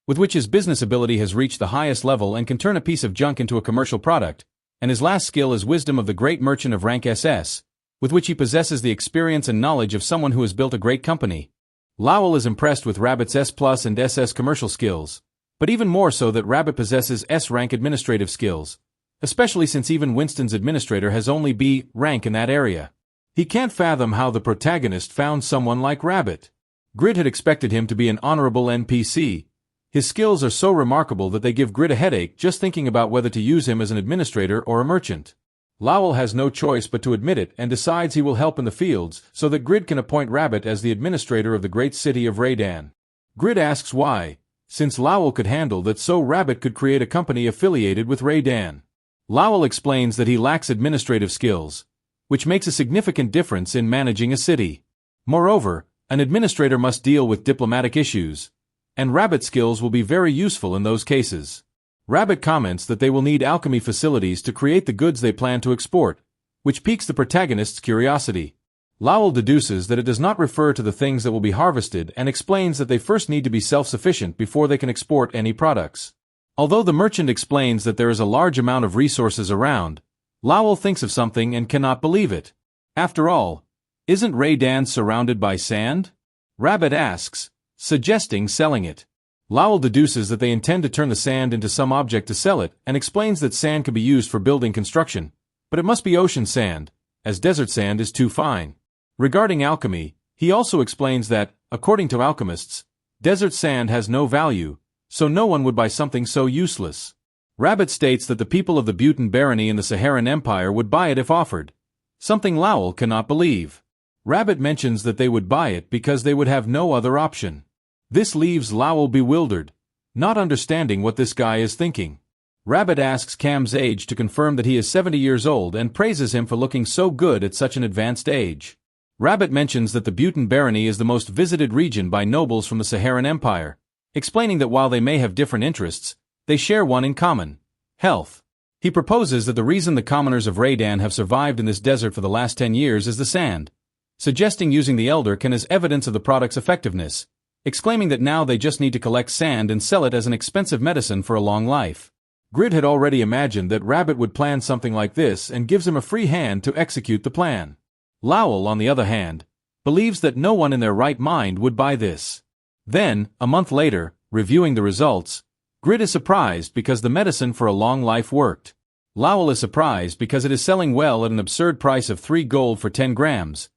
A: with which his business ability has reached the highest level and can turn a piece of junk into a commercial product, and his last skill is Wisdom of the Great Merchant of Rank SS, with which he possesses the experience and knowledge of someone who has built a great company. Lowell is impressed with Rabbit's S+ and SS commercial skills, but even more so that Rabbit possesses S-rank administrative skills, especially since even Winston's administrator has only B rank in that area. He can't fathom how the protagonist found someone like Rabbit. Grid had expected him to be an honorable NPC. His skills are so remarkable that they give Grid a headache just thinking about whether to use him as an administrator or a merchant. Lowell has no choice but to admit it and decides he will help in the fields so that Grid can appoint Rabbit as the administrator of the great city of Raydan. Grid asks why, since Lowell could handle that, so Rabbit could create a company affiliated with Raydan. Lowell explains that he lacks administrative skills, which makes a significant difference in managing a city. Moreover, an administrator must deal with diplomatic issues, and Rabbit skills will be very useful in those cases. Rabbit comments that they will need alchemy facilities to create the goods they plan to export, which piques the protagonist's curiosity. Lowell deduces that it does not refer to the things that will be harvested and explains that they first need to be self-sufficient before they can export any products. Although the merchant explains that there is a large amount of resources around, Lowell thinks of something and cannot believe it. After all, isn't Raydan surrounded by sand? Rabbit asks, suggesting selling it. Lowell deduces that they intend to turn the sand into some object to sell it and explains that sand can be used for building construction, but it must be ocean sand, as desert sand is too fine. Regarding alchemy, he also explains that, according to alchemists, desert sand has no value, so no one would buy something so useless. Rabbit states that the people of the Bhutan barony in the Saharan Empire would buy it if offered, something Lowell cannot believe. Rabbit mentions that they would buy it because they would have no other option. This leaves Lowell bewildered, not understanding what this guy is thinking. Rabbit asks Cam's age to confirm that he is 70 years old and praises him for looking so good at such an advanced age. Rabbit mentions that the Bhutan barony is the most visited region by nobles from the Saharan Empire, explaining that while they may have different interests, they share one in common: health. He proposes that the reason the commoners of Raydan have survived in this desert for the last 10 years is the sand, suggesting using the Elder Can as evidence of the product's effectiveness, exclaiming that now they just need to collect sand and sell it as an expensive medicine for a long life. Grid had already imagined that Rabbit would plan something like this and gives him a free hand to execute the plan. Lowell, on the other hand, believes that no one in their right mind would buy this. Then, a month later, reviewing the results, Grid is surprised because the medicine for a long life worked. Lowell is surprised because it is selling well at an absurd price of 3 gold for 10 grams,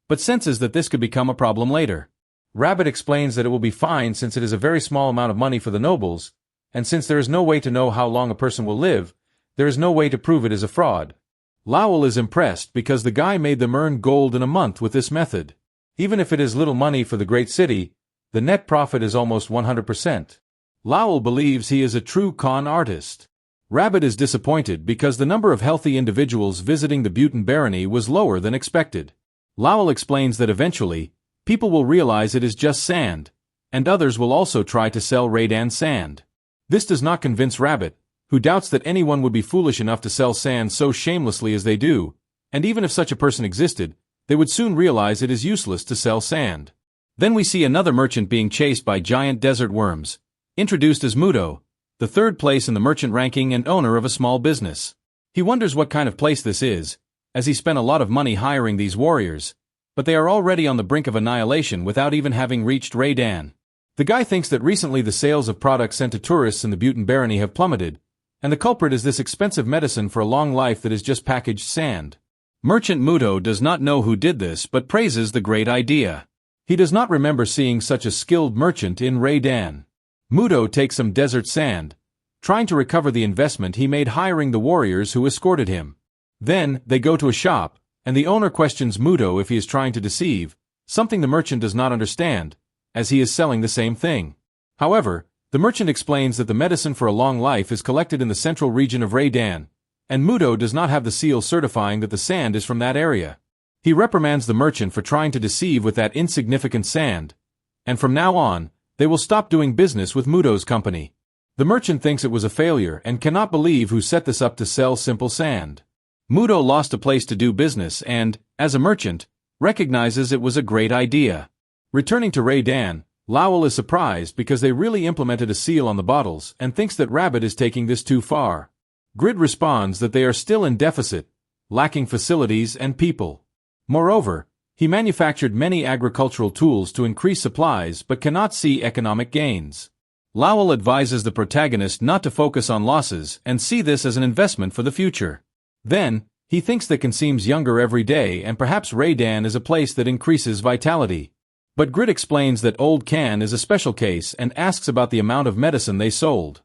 A: but senses that this could become a problem later. Rabbit explains that it will be fine since it is a very small amount of money for the nobles, and since there is no way to know how long a person will live, there is no way to prove it is a fraud. Lowell is impressed because the guy made them earn gold in a month with this method. Even if it is little money for the great city, the net profit is almost 100%. Lowell believes he is a true con artist. Rabbit is disappointed because the number of healthy individuals visiting the Butin barony was lower than expected. Lowell explains that eventually, people will realize it is just sand, and others will also try to sell Raydan sand. This does not convince Rabbit, who doubts that anyone would be foolish enough to sell sand so shamelessly as they do, and even if such a person existed, they would soon realize it is useless to sell sand. Then we see another merchant being chased by giant desert worms, introduced as Mudo, the third place in the merchant ranking and owner of a small business. He wonders what kind of place this is, as he spent a lot of money hiring these warriors, but they are already on the brink of annihilation without even having reached Raydan. The guy thinks that recently the sales of products sent to tourists in the Butin barony have plummeted, and the culprit is this expensive medicine for a long life that is just packaged sand. Merchant Mudo does not know who did this but praises the great idea. He does not remember seeing such a skilled merchant in Raydan. Mudo takes some desert sand, trying to recover the investment he made hiring the warriors who escorted him. Then, they go to a shop, and the owner questions Mudo if he is trying to deceive, something the merchant does not understand, as he is selling the same thing. However, the merchant explains that the medicine for a long life is collected in the central region of Raydan, and Mudo does not have the seal certifying that the sand is from that area. He reprimands the merchant for trying to deceive with that insignificant sand, and from now on, they will stop doing business with Mudo's company. The merchant thinks it was a failure and cannot believe who set this up to sell simple sand. Mudo lost a place to do business and, as a merchant, recognizes it was a great idea. Returning to Raydan, Lowell is surprised because they really implemented a seal on the bottles and thinks that Rabbit is taking this too far. Grid responds that they are still in deficit, lacking facilities and people. Moreover, he manufactured many agricultural tools to increase supplies but cannot see economic gains. Lowell advises the protagonist not to focus on losses and see this as an investment for the future. Then, he thinks that Can seems younger every day and perhaps Raydan is a place that increases vitality. But Grid explains that Old Can is a special case and asks about the amount of medicine they sold.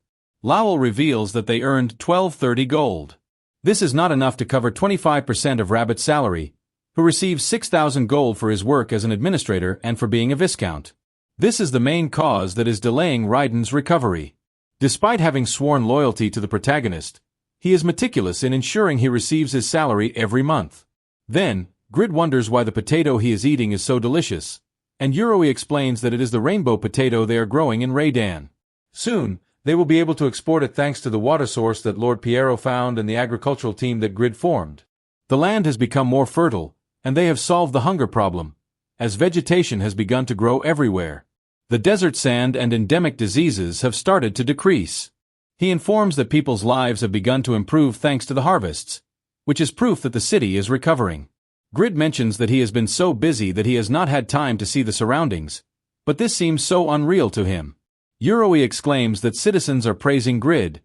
A: Lowell reveals that they earned 1230 gold. This is not enough to cover 25% of Rabbit's salary, who receives 6,000 gold for his work as an administrator and for being a viscount. This is the main cause that is delaying Raydan's recovery. Despite having sworn loyalty to the protagonist, he is meticulous in ensuring he receives his salary every month. Then, Grid wonders why the potato he is eating is so delicious, and Yoroi explains that it is the rainbow potato they are growing in Raydan. Soon, they will be able to export it thanks to the water source that Lord Piero found and the agricultural team that Grid formed. The land has become more fertile, and they have solved the hunger problem, as vegetation has begun to grow everywhere. The desert sand and endemic diseases have started to decrease. He informs that people's lives have begun to improve thanks to the harvests, which is proof that the city is recovering. Grid mentions that he has been so busy that he has not had time to see the surroundings, but this seems so unreal to him. Yoroi exclaims that citizens are praising Grid,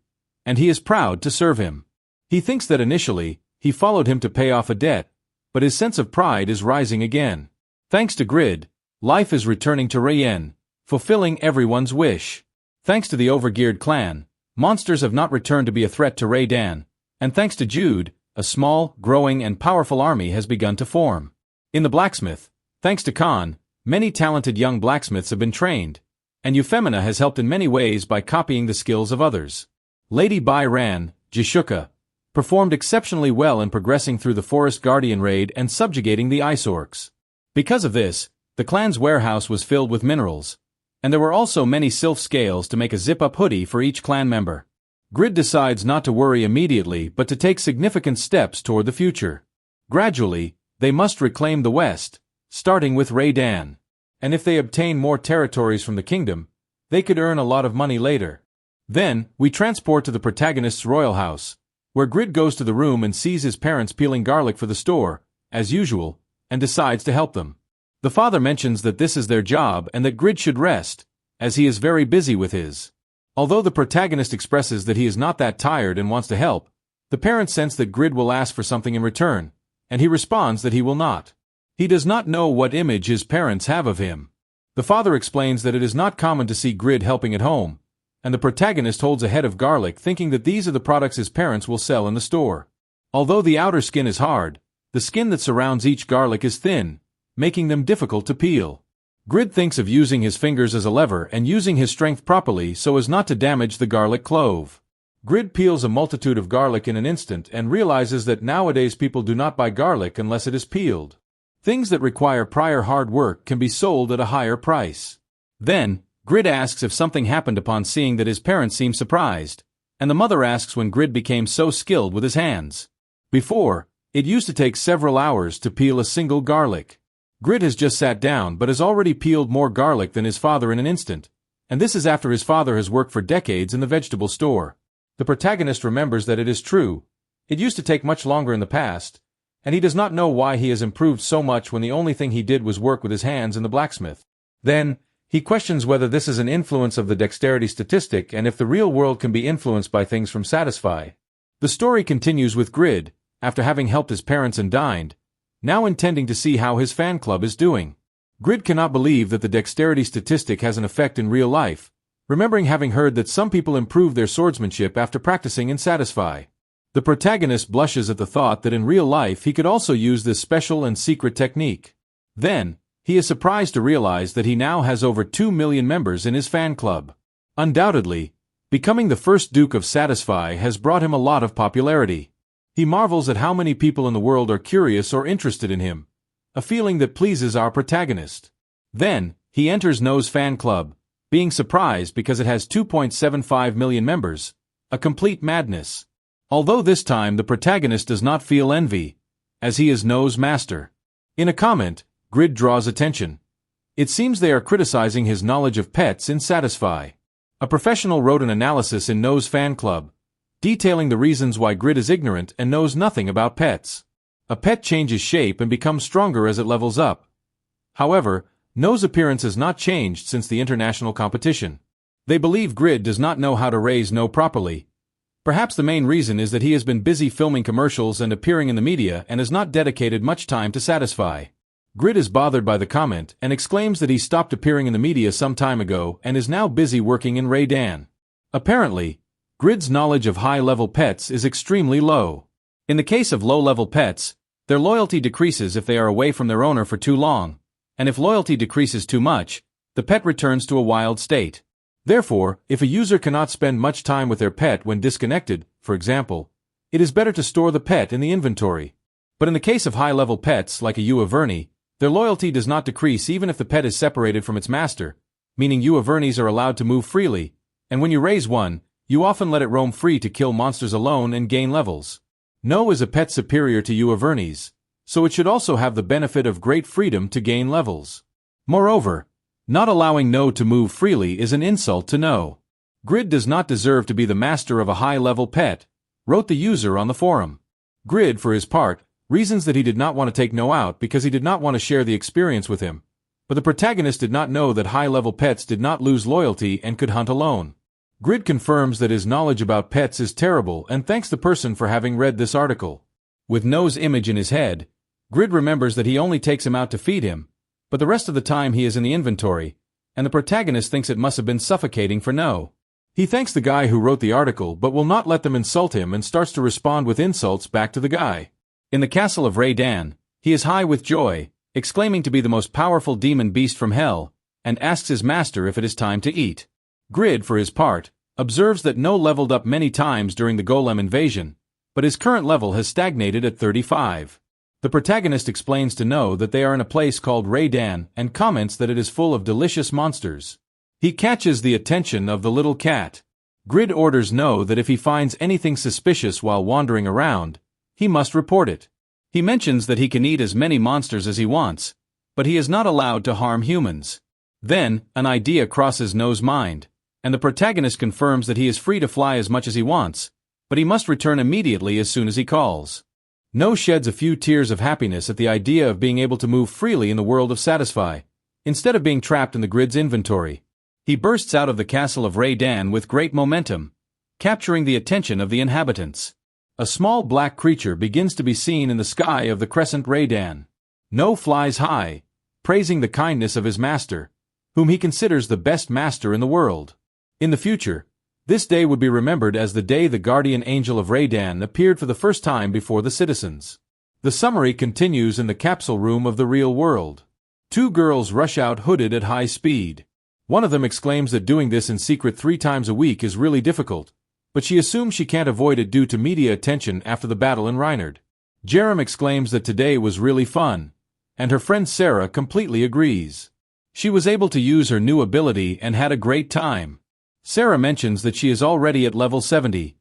A: and he is proud to serve him. He thinks that initially, he followed him to pay off a debt, but his sense of pride is rising again. Thanks to Grid, life is returning to Rayen, fulfilling everyone's wish. Thanks to the Overgeared clan, monsters have not returned to be a threat to Raydan, and thanks to Jude, a small, growing and powerful army has begun to form. In the blacksmith, thanks to Khan, many talented young blacksmiths have been trained, and Euphemina has helped in many ways by copying the skills of others. Lady Bai Ran, Jishuka, performed exceptionally well in progressing through the Forest Guardian raid and subjugating the Ice Orcs. Because of this, the clan's warehouse was filled with minerals, and there were also many sylph scales to make a zip-up hoodie for each clan member. Grid decides not to worry immediately but to take significant steps toward the future. Gradually, they must reclaim the West, starting with Raydan. And if they obtain more territories from the kingdom, they could earn a lot of money later. Then, we transport to the protagonist's royal house, where Grid goes to the room and sees his parents peeling garlic for the store, as usual, and decides to help them. The father mentions that this is their job and that Grid should rest, as he is very busy with his. Although the protagonist expresses that he is not that tired and wants to help, the parents sense that Grid will ask for something in return, and he responds that he will not. He does not know what image his parents have of him. The father explains that it is not common to see Grid helping at home, and the protagonist holds a head of garlic thinking that these are the products his parents will sell in the store. Although the outer skin is hard, the skin that surrounds each garlic is thin, making them difficult to peel. Grid thinks of using his fingers as a lever and using his strength properly so as not to damage the garlic clove. Grid peels a multitude of garlic in an instant and realizes that nowadays people do not buy garlic unless it is peeled. Things that require prior hard work can be sold at a higher price. Then, Grid asks if something happened upon seeing that his parents seem surprised, and the mother asks when Grid became so skilled with his hands. Before, it used to take several hours to peel a single garlic. Grid has just sat down but has already peeled more garlic than his father in an instant, and this is after his father has worked for decades in the vegetable store. The protagonist remembers that it is true. It used to take much longer in the past, and he does not know why he has improved so much when the only thing he did was work with his hands in the blacksmith. Then, he questions whether this is an influence of the dexterity statistic and if the real world can be influenced by things from Satisfy. The story continues with Grid, after having helped his parents and dined, now intending to see how his fan club is doing. Grid cannot believe that the dexterity statistic has an effect in real life, remembering having heard that some people improve their swordsmanship after practicing in Satisfy. The protagonist blushes at the thought that in real life he could also use this special and secret technique. Then, he is surprised to realize that he now has over 2 million members in his fan club. Undoubtedly, becoming the first Duke of Satisfy has brought him a lot of popularity. He marvels at how many people in the world are curious or interested in him, a feeling that pleases our protagonist. Then, he enters No's fan club, being surprised because it has 2.75 million members, a complete madness. Although this time the protagonist does not feel envy, as he is No's master. In a comment, Grid draws attention. It seems they are criticizing his knowledge of pets in Satisfy. A professional wrote an analysis in No's fan club, detailing the reasons why Grid is ignorant and knows nothing about pets. A pet changes shape and becomes stronger as it levels up. However, No's appearance has not changed since the international competition. They believe Grid does not know how to raise No properly. Perhaps the main reason is that he has been busy filming commercials and appearing in the media and has not dedicated much time to Satisfy. Grid is bothered by the comment and exclaims that he stopped appearing in the media some time ago and is now busy working in Ray-Dan. Apparently, Grid's knowledge of high-level pets is extremely low. In the case of low-level pets, their loyalty decreases if they are away from their owner for too long, and if loyalty decreases too much, the pet returns to a wild state. Therefore, if a user cannot spend much time with their pet when disconnected, for example, it is better to store the pet in the inventory. But in the case of high-level pets like a Ewe Vernie, their loyalty does not decrease even if the pet is separated from its master, meaning Ewe Vernies are allowed to move freely, and when you raise one, you often let it roam free to kill monsters alone and gain levels. No is a pet superior to Ewe Vernies, so it should also have the benefit of great freedom to gain levels. Moreover, not allowing No to move freely is an insult to No. Grid does not deserve to be the master of a high-level pet, wrote the user on the forum. Grid, for his part, reasons that he did not want to take No out because he did not want to share the experience with him, but the protagonist did not know that high-level pets did not lose loyalty and could hunt alone. Grid confirms that his knowledge about pets is terrible and thanks the person for having read this article. With No's image in his head, Grid remembers that he only takes him out to feed him, but the rest of the time he is in the inventory, and the protagonist thinks it must have been suffocating for No. He thanks the guy who wrote the article but will not let them insult him and starts to respond with insults back to the guy. In the castle of Ray-Dan, he is high with joy, exclaiming to be the most powerful demon beast from hell, and asks his master if it is time to eat. Grid, for his part, observes that No leveled up many times during the Golem invasion, but his current level has stagnated at 35. The protagonist explains to No that they are in a place called Ray-Dan and comments that it is full of delicious monsters. He catches the attention of the little cat. Grid orders No that if he finds anything suspicious while wandering around, he must report it. He mentions that he can eat as many monsters as he wants, but he is not allowed to harm humans. Then, an idea crosses No's mind, and the protagonist confirms that he is free to fly as much as he wants, but he must return immediately as soon as he calls. No sheds a few tears of happiness at the idea of being able to move freely in the world of Satisfy, instead of being trapped in the Grid's inventory. He bursts out of the castle of Ray-Dan with great momentum, capturing the attention of the inhabitants. A small black creature begins to be seen in the sky of the crescent Ray-Dan. No flies high, praising the kindness of his master, whom he considers the best master in the world. In the future, this day would be remembered as the day the guardian angel of Ray-Dan appeared for the first time before the citizens. The summary continues in the capsule room of the real world. Two girls rush out hooded at high speed. One of them exclaims that doing this in secret 3 times a week is really difficult, but she assumes she can't avoid it due to media attention after the battle in Reinhard. Jerem exclaims that today was really fun, and her friend Sarah completely agrees. She was able to use her new ability and had a great time. Sarah mentions that she is already at level 70,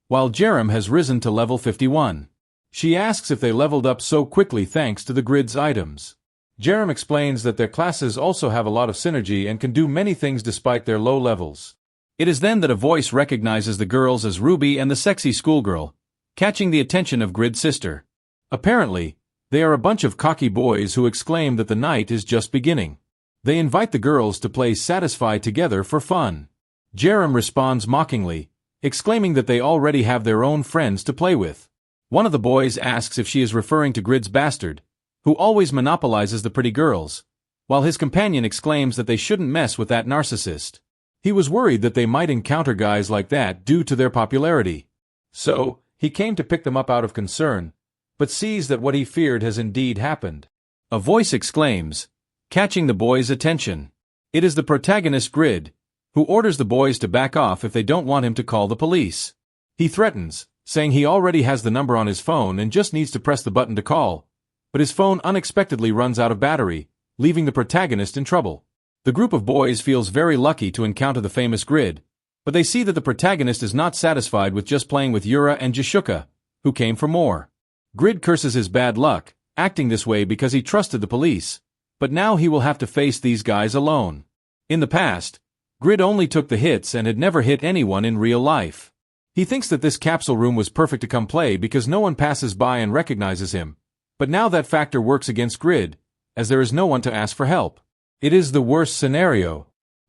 A: while Jerem has risen to level 51. She asks if they leveled up so quickly thanks to the grid's items. Jerem explains that their classes also have a lot of synergy and can do many things despite their low levels. It is then that a voice recognizes the girls as Ruby and the sexy schoolgirl, catching the attention of Grid's sister. Apparently, they are a bunch of cocky boys who exclaim that the night is just beginning. They invite the girls to play Satisfy together for fun. Jerem responds mockingly, exclaiming that they already have their own friends to play with. One of the boys asks if she is referring to Grid's bastard, who always monopolizes the pretty girls, while his companion exclaims that they shouldn't mess with that narcissist. He was worried that they might encounter guys like that due to their popularity. So, he came to pick them up out of concern, but sees that what he feared has indeed happened. A voice exclaims, catching the boys' attention. It is the protagonist Grid, who orders the boys to back off if they don't want him to call the police. He threatens, saying he already has the number on his phone and just needs to press the button to call, but his phone unexpectedly runs out of battery, leaving the protagonist in trouble. The group of boys feels very lucky to encounter the famous Grid, but they see that the protagonist is not satisfied with just playing with Yura and Jishuka, who came for more. Grid curses his bad luck, acting this way because he trusted the police, but now he will have to face these guys alone. In the past, Grid only took the hits and had never hit anyone in real life. He thinks that this capsule room was perfect to come play because no one passes by and recognizes him, but now that factor works against Grid, as there is no one to ask for help. It is the worst scenario.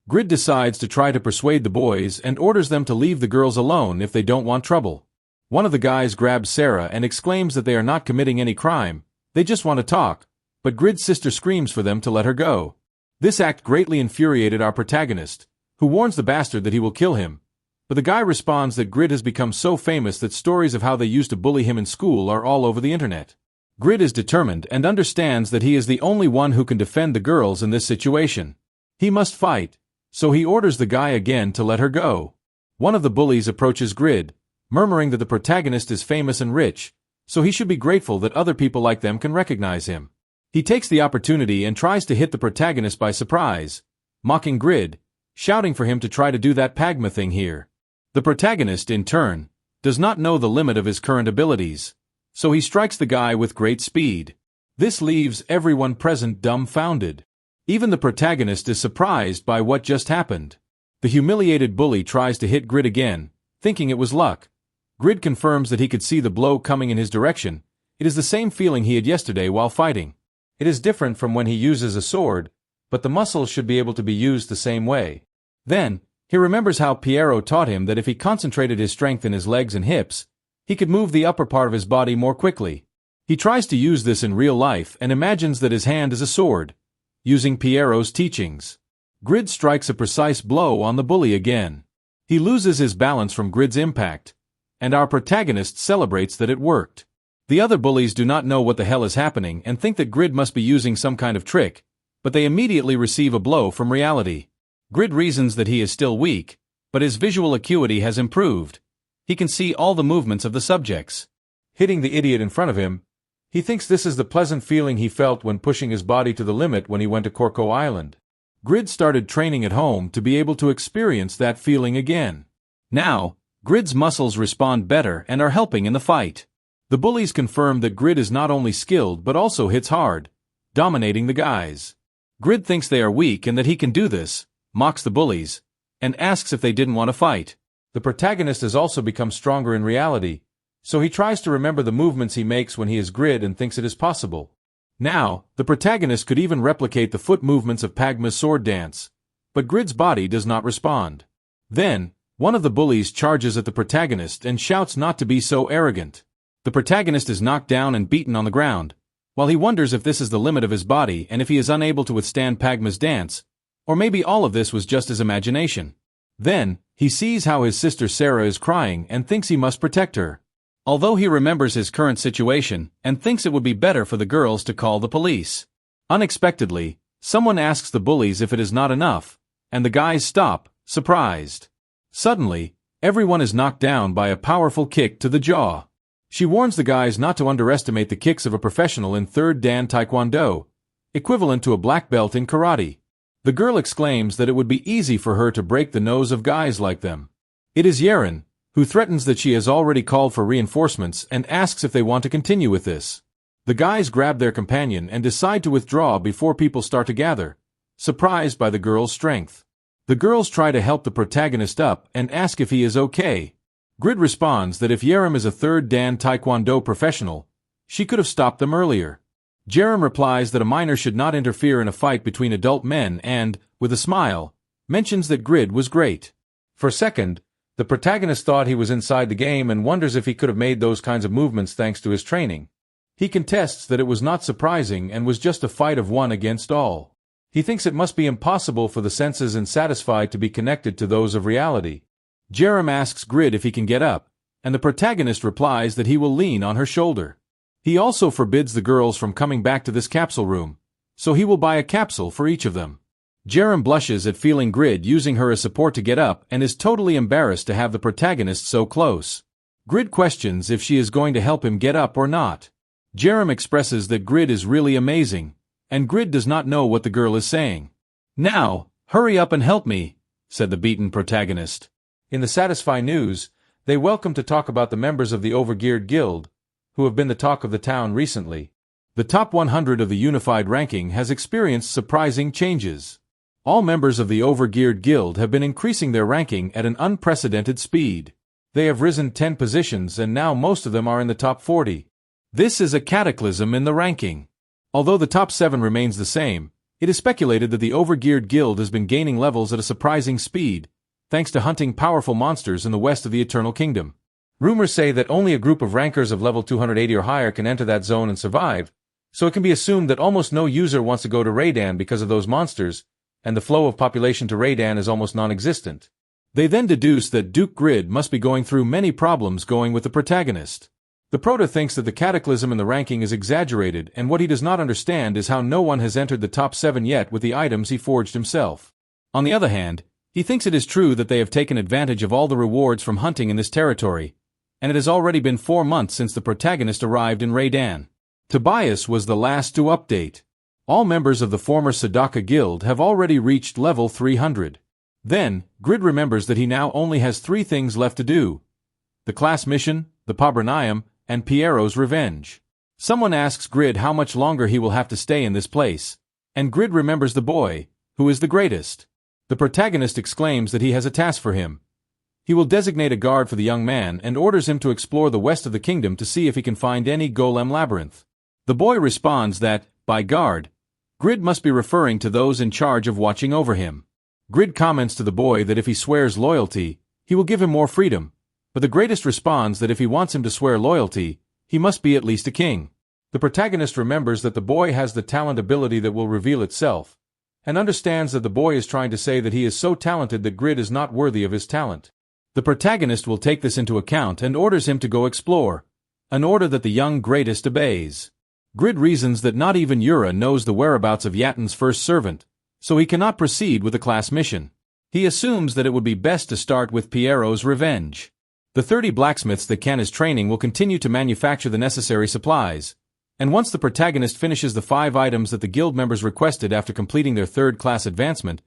A: Grid decides to try to persuade the boys and orders them to leave the girls alone if they don't want trouble. One of the guys grabs Sarah and exclaims that they are not committing any crime, they just want to talk, but Grid's sister screams for them to let her go. This act greatly infuriated our protagonist, who warns the bastard that he will kill him, but the guy responds that Grid has become so famous that stories of how they used to bully him in school are all over the internet. Grid is determined and understands that he is the only one who can defend the girls in this situation. He must fight, so he orders the guy again to let her go. One of the bullies approaches Grid, murmuring that the protagonist is famous and rich, so he should be grateful that other people like them can recognize him. He takes the opportunity and tries to hit the protagonist by surprise, mocking Grid, shouting for him to try to do that Pagma thing here. The protagonist, in turn, does not know the limit of his current abilities, so he strikes the guy with great speed. This leaves everyone present dumbfounded. Even the protagonist is surprised by what just happened. The humiliated bully tries to hit Grid again, thinking it was luck. Grid confirms that he could see the blow coming in his direction. It is the same feeling he had yesterday while fighting. It is different from when he uses a sword, but the muscles should be able to be used the same way. Then, he remembers how Piero taught him that if he concentrated his strength in his legs and hips, he could move the upper part of his body more quickly. He tries to use this in real life and imagines that his hand is a sword, using Piero's teachings. Grid strikes a precise blow on the bully again. He loses his balance from Grid's impact, and our protagonist celebrates that it worked. The other bullies do not know what the hell is happening and think that Grid must be using some kind of trick, but they immediately receive a blow from reality. Grid reasons that he is still weak, but his visual acuity has improved. He can see all the movements of the subjects. Hitting the idiot in front of him, he thinks this is the pleasant feeling he felt when pushing his body to the limit when he went to Corco Island. Grid started training at home to be able to experience that feeling again. Now, Grid's muscles respond better and are helping in the fight. The bullies confirm that Grid is not only skilled but also hits hard, dominating the guys. Grid thinks they are weak and that he can do this, mocks the bullies, and asks if they didn't want to fight. The protagonist has also become stronger in reality, so he tries to remember the movements he makes when he is Grid and thinks it is possible. Now, the protagonist could even replicate the foot movements of Pagma's sword dance, but Grid's body does not respond. Then, one of the bullies charges at the protagonist and shouts not to be so arrogant. The protagonist is knocked down and beaten on the ground, while he wonders if this is the limit of his body and if he is unable to withstand Pagma's dance, or maybe all of this was just his imagination. Then, he sees how his sister Sarah is crying and thinks he must protect her. Although he remembers his current situation and thinks it would be better for the girls to call the police. Unexpectedly, Someone asks the bullies if it is not enough, and the guys stop, surprised. Suddenly, everyone is knocked down by a powerful kick to the jaw. She warns the guys not to underestimate the kicks of a professional in 3rd Dan Taekwondo, equivalent to a black belt in karate. The girl exclaims that it would be easy for her to break the nose of guys like them. It is Yeren, who threatens that she has already called for reinforcements and asks if they want to continue with this. The guys grab their companion and decide to withdraw before people start to gather, surprised by the girl's strength. The girls try to help the protagonist up and ask if he is okay. Grid responds that if Yeren is a 3rd Dan Taekwondo professional, she could have stopped them earlier. Jerem replies that a minor should not interfere in a fight between adult men and, with a smile, mentions that Grid was great. For a second, the protagonist thought he was inside the game and wonders if he could have made those kinds of movements thanks to his training. He contests that it was not surprising and was just a fight of one against all. He thinks it must be impossible for the senses unsatisfied to be connected to those of reality. Jerem asks Grid if he can get up, and the protagonist replies that he will lean on her shoulder. He also forbids the girls from coming back to this capsule room, so he will buy a capsule for each of them. Jerem blushes at feeling Grid using her as support to get up and is totally embarrassed to have the protagonist so close. Grid questions if she is going to help him get up or not. Jerem expresses that Grid is really amazing, and Grid does not know what the girl is saying. "Now, hurry up and help me," said the beaten protagonist. In the Satisfy News, they welcome to talk about the members of the Overgeared Guild, who have been the talk of the town recently. The top 100 of the unified ranking has experienced surprising changes. All members of the Overgeared Guild have been increasing their ranking at an unprecedented speed. They have risen 10 positions and now most of them are in the top 40. This is a cataclysm in the ranking. Although the top 7 remains the same, it is speculated that the Overgeared Guild has been gaining levels at a surprising speed, thanks to hunting powerful monsters in the west of the Eternal Kingdom. Rumors say that only a group of rankers of level 280 or higher can enter that zone and survive, so it can be assumed that almost no user wants to go to Raydan because of those monsters, and the flow of population to Raydan is almost non-existent. They then deduce that Duke Grid must be going through many problems going with the protagonist. The Prota thinks that the cataclysm in the ranking is exaggerated, and what he does not understand is how no one has entered the top 7 yet with the items he forged himself. On the other hand, he thinks it is true that they have taken advantage of all the rewards from hunting in this territory, and it has already been 4 months since the protagonist arrived in Raydan. Tobias was the last to update. All members of the former Sadaka Guild have already reached level 300. Then, Grid remembers that he now only has 3 things left to do: the class mission, the Pabranium, and Piero's revenge. Someone asks Grid how much longer he will have to stay in this place, and Grid remembers the boy, who is the greatest. The protagonist exclaims that he has a task for him. He will designate a guard for the young man and orders him to explore the west of the kingdom to see if he can find any golem labyrinth. The boy responds that, by guard, Grid must be referring to those in charge of watching over him. Grid comments to the boy that if he swears loyalty, he will give him more freedom, but the greatest responds that if he wants him to swear loyalty, he must be at least a king. The protagonist remembers that the boy has the talent ability that will reveal itself, and understands that the boy is trying to say that he is so talented that Grid is not worthy of his talent. The protagonist will take this into account and orders him to go explore, an order that the young greatest obeys. Grid reasons that not even Yura knows the whereabouts of Yatin's first servant, so he cannot proceed with the class mission. He assumes that it would be best to start with Piero's revenge. The 30 blacksmiths that Ken is training will continue to manufacture the necessary supplies, and once the protagonist finishes the 5 items that the guild members requested after completing their 3rd class advancement,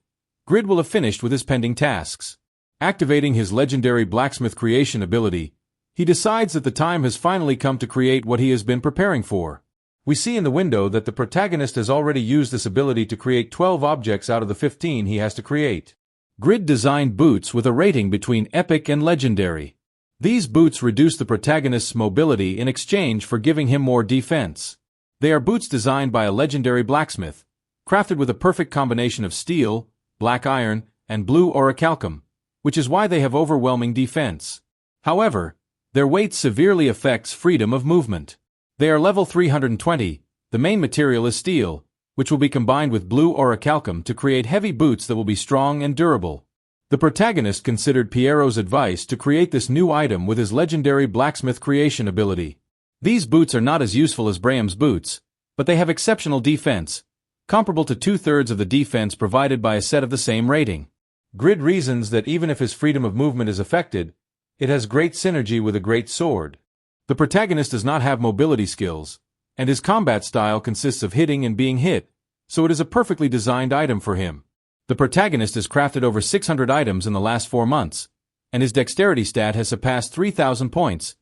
A: Grid will have finished with his pending tasks. Activating his legendary blacksmith creation ability, he decides that the time has finally come to create what he has been preparing for. We see in the window that the protagonist has already used this ability to create 12 objects out of the 15 he has to create. Grid designed boots with a rating between epic and legendary. These boots reduce the protagonist's mobility in exchange for giving him more defense. They are boots designed by a legendary blacksmith, crafted with a perfect combination of steel, black iron, and blue orichalcum, which is why they have overwhelming defense. However, their weight severely affects freedom of movement. They are level 320, the main material is steel, which will be combined with blue orichalcum to create heavy boots that will be strong and durable. The protagonist considered Piero's advice to create this new item with his legendary blacksmith creation ability. These boots are not as useful as Braham's boots, but they have exceptional defense, comparable to 2/3 of the defense provided by a set of the same rating. Grid reasons that even if his freedom of movement is affected, it has great synergy with a great sword. The protagonist does not have mobility skills, and his combat style consists of hitting and being hit, so it is a perfectly designed item for him. The protagonist has crafted over 600 items in the last 4 months, and his dexterity stat has surpassed 3,000 points,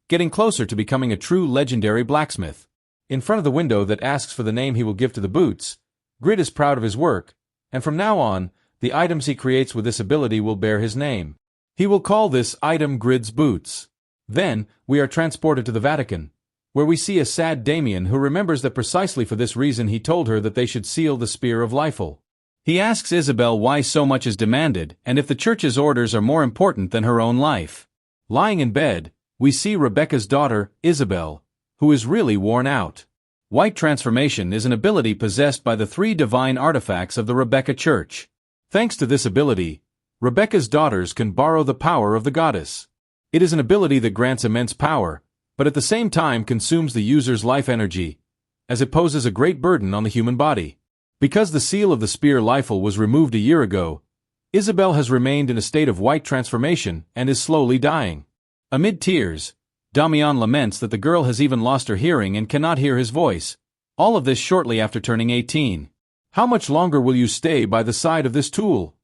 A: getting closer to becoming a true legendary blacksmith. In front of the window that asks for the name he will give to the boots, Grid is proud of his work, and from now on, the items he creates with this ability will bear his name. He will call this item Grid's Boots. Then, we are transported to the Vatican, where we see a sad Damien who remembers that precisely for this reason he told her that they should seal the Spear of Liefel. He asks Isabel why so much is demanded and if the church's orders are more important than her own life. Lying in bed, we see Rebecca's daughter, Isabel, who is really worn out. White transformation is an ability possessed by the 3 divine artifacts of the Rebecca Church. Thanks to this ability, Rebecca's daughters can borrow the power of the goddess. It is an ability that grants immense power, but at the same time consumes the user's life energy, as it poses a great burden on the human body. Because the seal of the Spear Liefel was removed a year ago, Isabel has remained in a state of white transformation and is slowly dying. Amid tears, Damian laments that the girl has even lost her hearing and cannot hear his voice, all of this shortly after turning 18. "How much longer will you stay by the side of this tool?"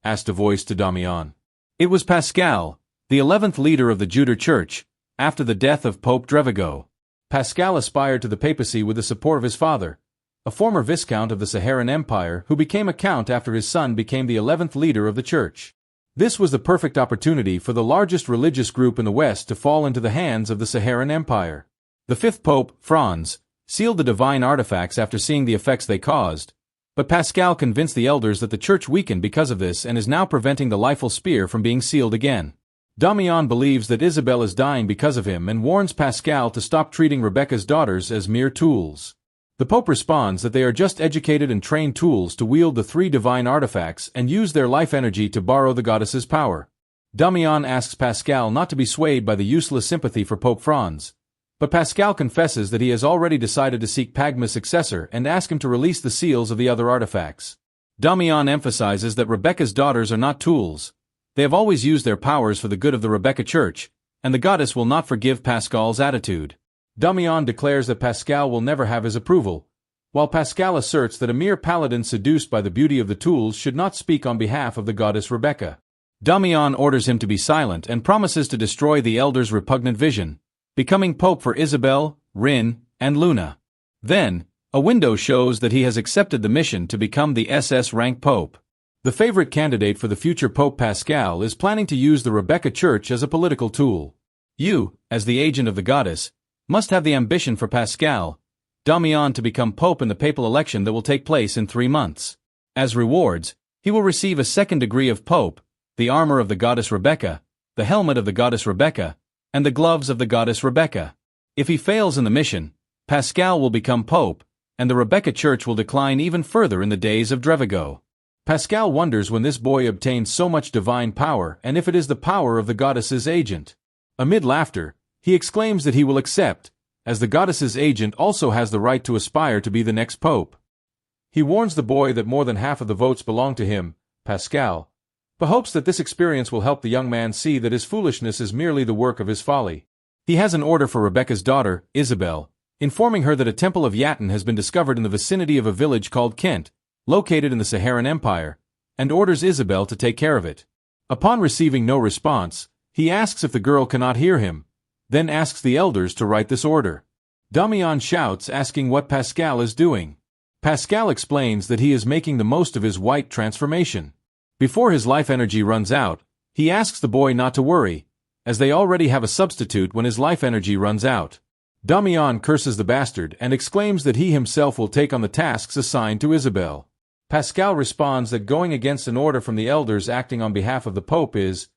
A: asked a voice to Damian. It was Pascal, the 11th leader of the Juder Church, after the death of Pope Drevigo. Pascal aspired to the papacy with the support of his father, a former viscount of the Saharan Empire who became a count after his son became the 11th leader of the church. This was the perfect opportunity for the largest religious group in the West to fall into the hands of the Saharan Empire. The 5th Pope, Franz, sealed the divine artifacts after seeing the effects they caused, but Pascal convinced the elders that the church weakened because of this and is now preventing the Liefel spear from being sealed again. Damian believes that Isabel is dying because of him and warns Pascal to stop treating Rebecca's daughters as mere tools. The Pope responds that they are just educated and trained tools to wield the 3 divine artifacts and use their life energy to borrow the goddess's power. Damian asks Pascal not to be swayed by the useless sympathy for Pope Franz, but Pascal confesses that he has already decided to seek Pagma's successor and ask him to release the seals of the other artifacts. Damian emphasizes that Rebecca's daughters are not tools. They have always used their powers for the good of the Rebecca Church, and the goddess will not forgive Pascal's attitude. Damian declares that Pascal will never have his approval, while Pascal asserts that a mere paladin seduced by the beauty of the tools should not speak on behalf of the goddess Rebecca. Damian orders him to be silent and promises to destroy the elder's repugnant vision, becoming Pope for Isabel, Rin, and Luna. Then, a window shows that he has accepted the mission to become the SS rank Pope. The favorite candidate for the future Pope Pascal is planning to use the Rebecca Church as a political tool. You, as the agent of the goddess, must have the ambition for Pascal, Damian, to become Pope in the papal election that will take place in 3 months. As rewards, he will receive a 2nd degree of Pope, the armor of the goddess Rebecca, the helmet of the goddess Rebecca, and the gloves of the goddess Rebecca. If he fails in the mission, Pascal will become Pope, and the Rebecca Church will decline even further in the days of Drevigo. Pascal wonders when this boy obtains so much divine power and if it is the power of the goddess's agent. Amid laughter, he exclaims that he will accept, as the goddess's agent also has the right to aspire to be the next pope. He warns the boy that more than half of the votes belong to him, Pascal, but hopes that this experience will help the young man see that his foolishness is merely the work of his folly. He has an order for Rebecca's daughter, Isabel, informing her that a temple of Yatin has been discovered in the vicinity of a village called Kent, located in the Saharan Empire, and orders Isabel to take care of it. Upon receiving no response, he asks if the girl cannot hear him, then asks the elders to write this order. Damian shouts, asking what Pascal is doing. Pascal explains that he is making the most of his white transformation. Before his life energy runs out, he asks the boy not to worry, as they already have a substitute when his life energy runs out. Damian curses the bastard and exclaims that he himself will take on the tasks assigned to Isabel. Pascal responds that going against an order from the elders acting on behalf of the Pope is,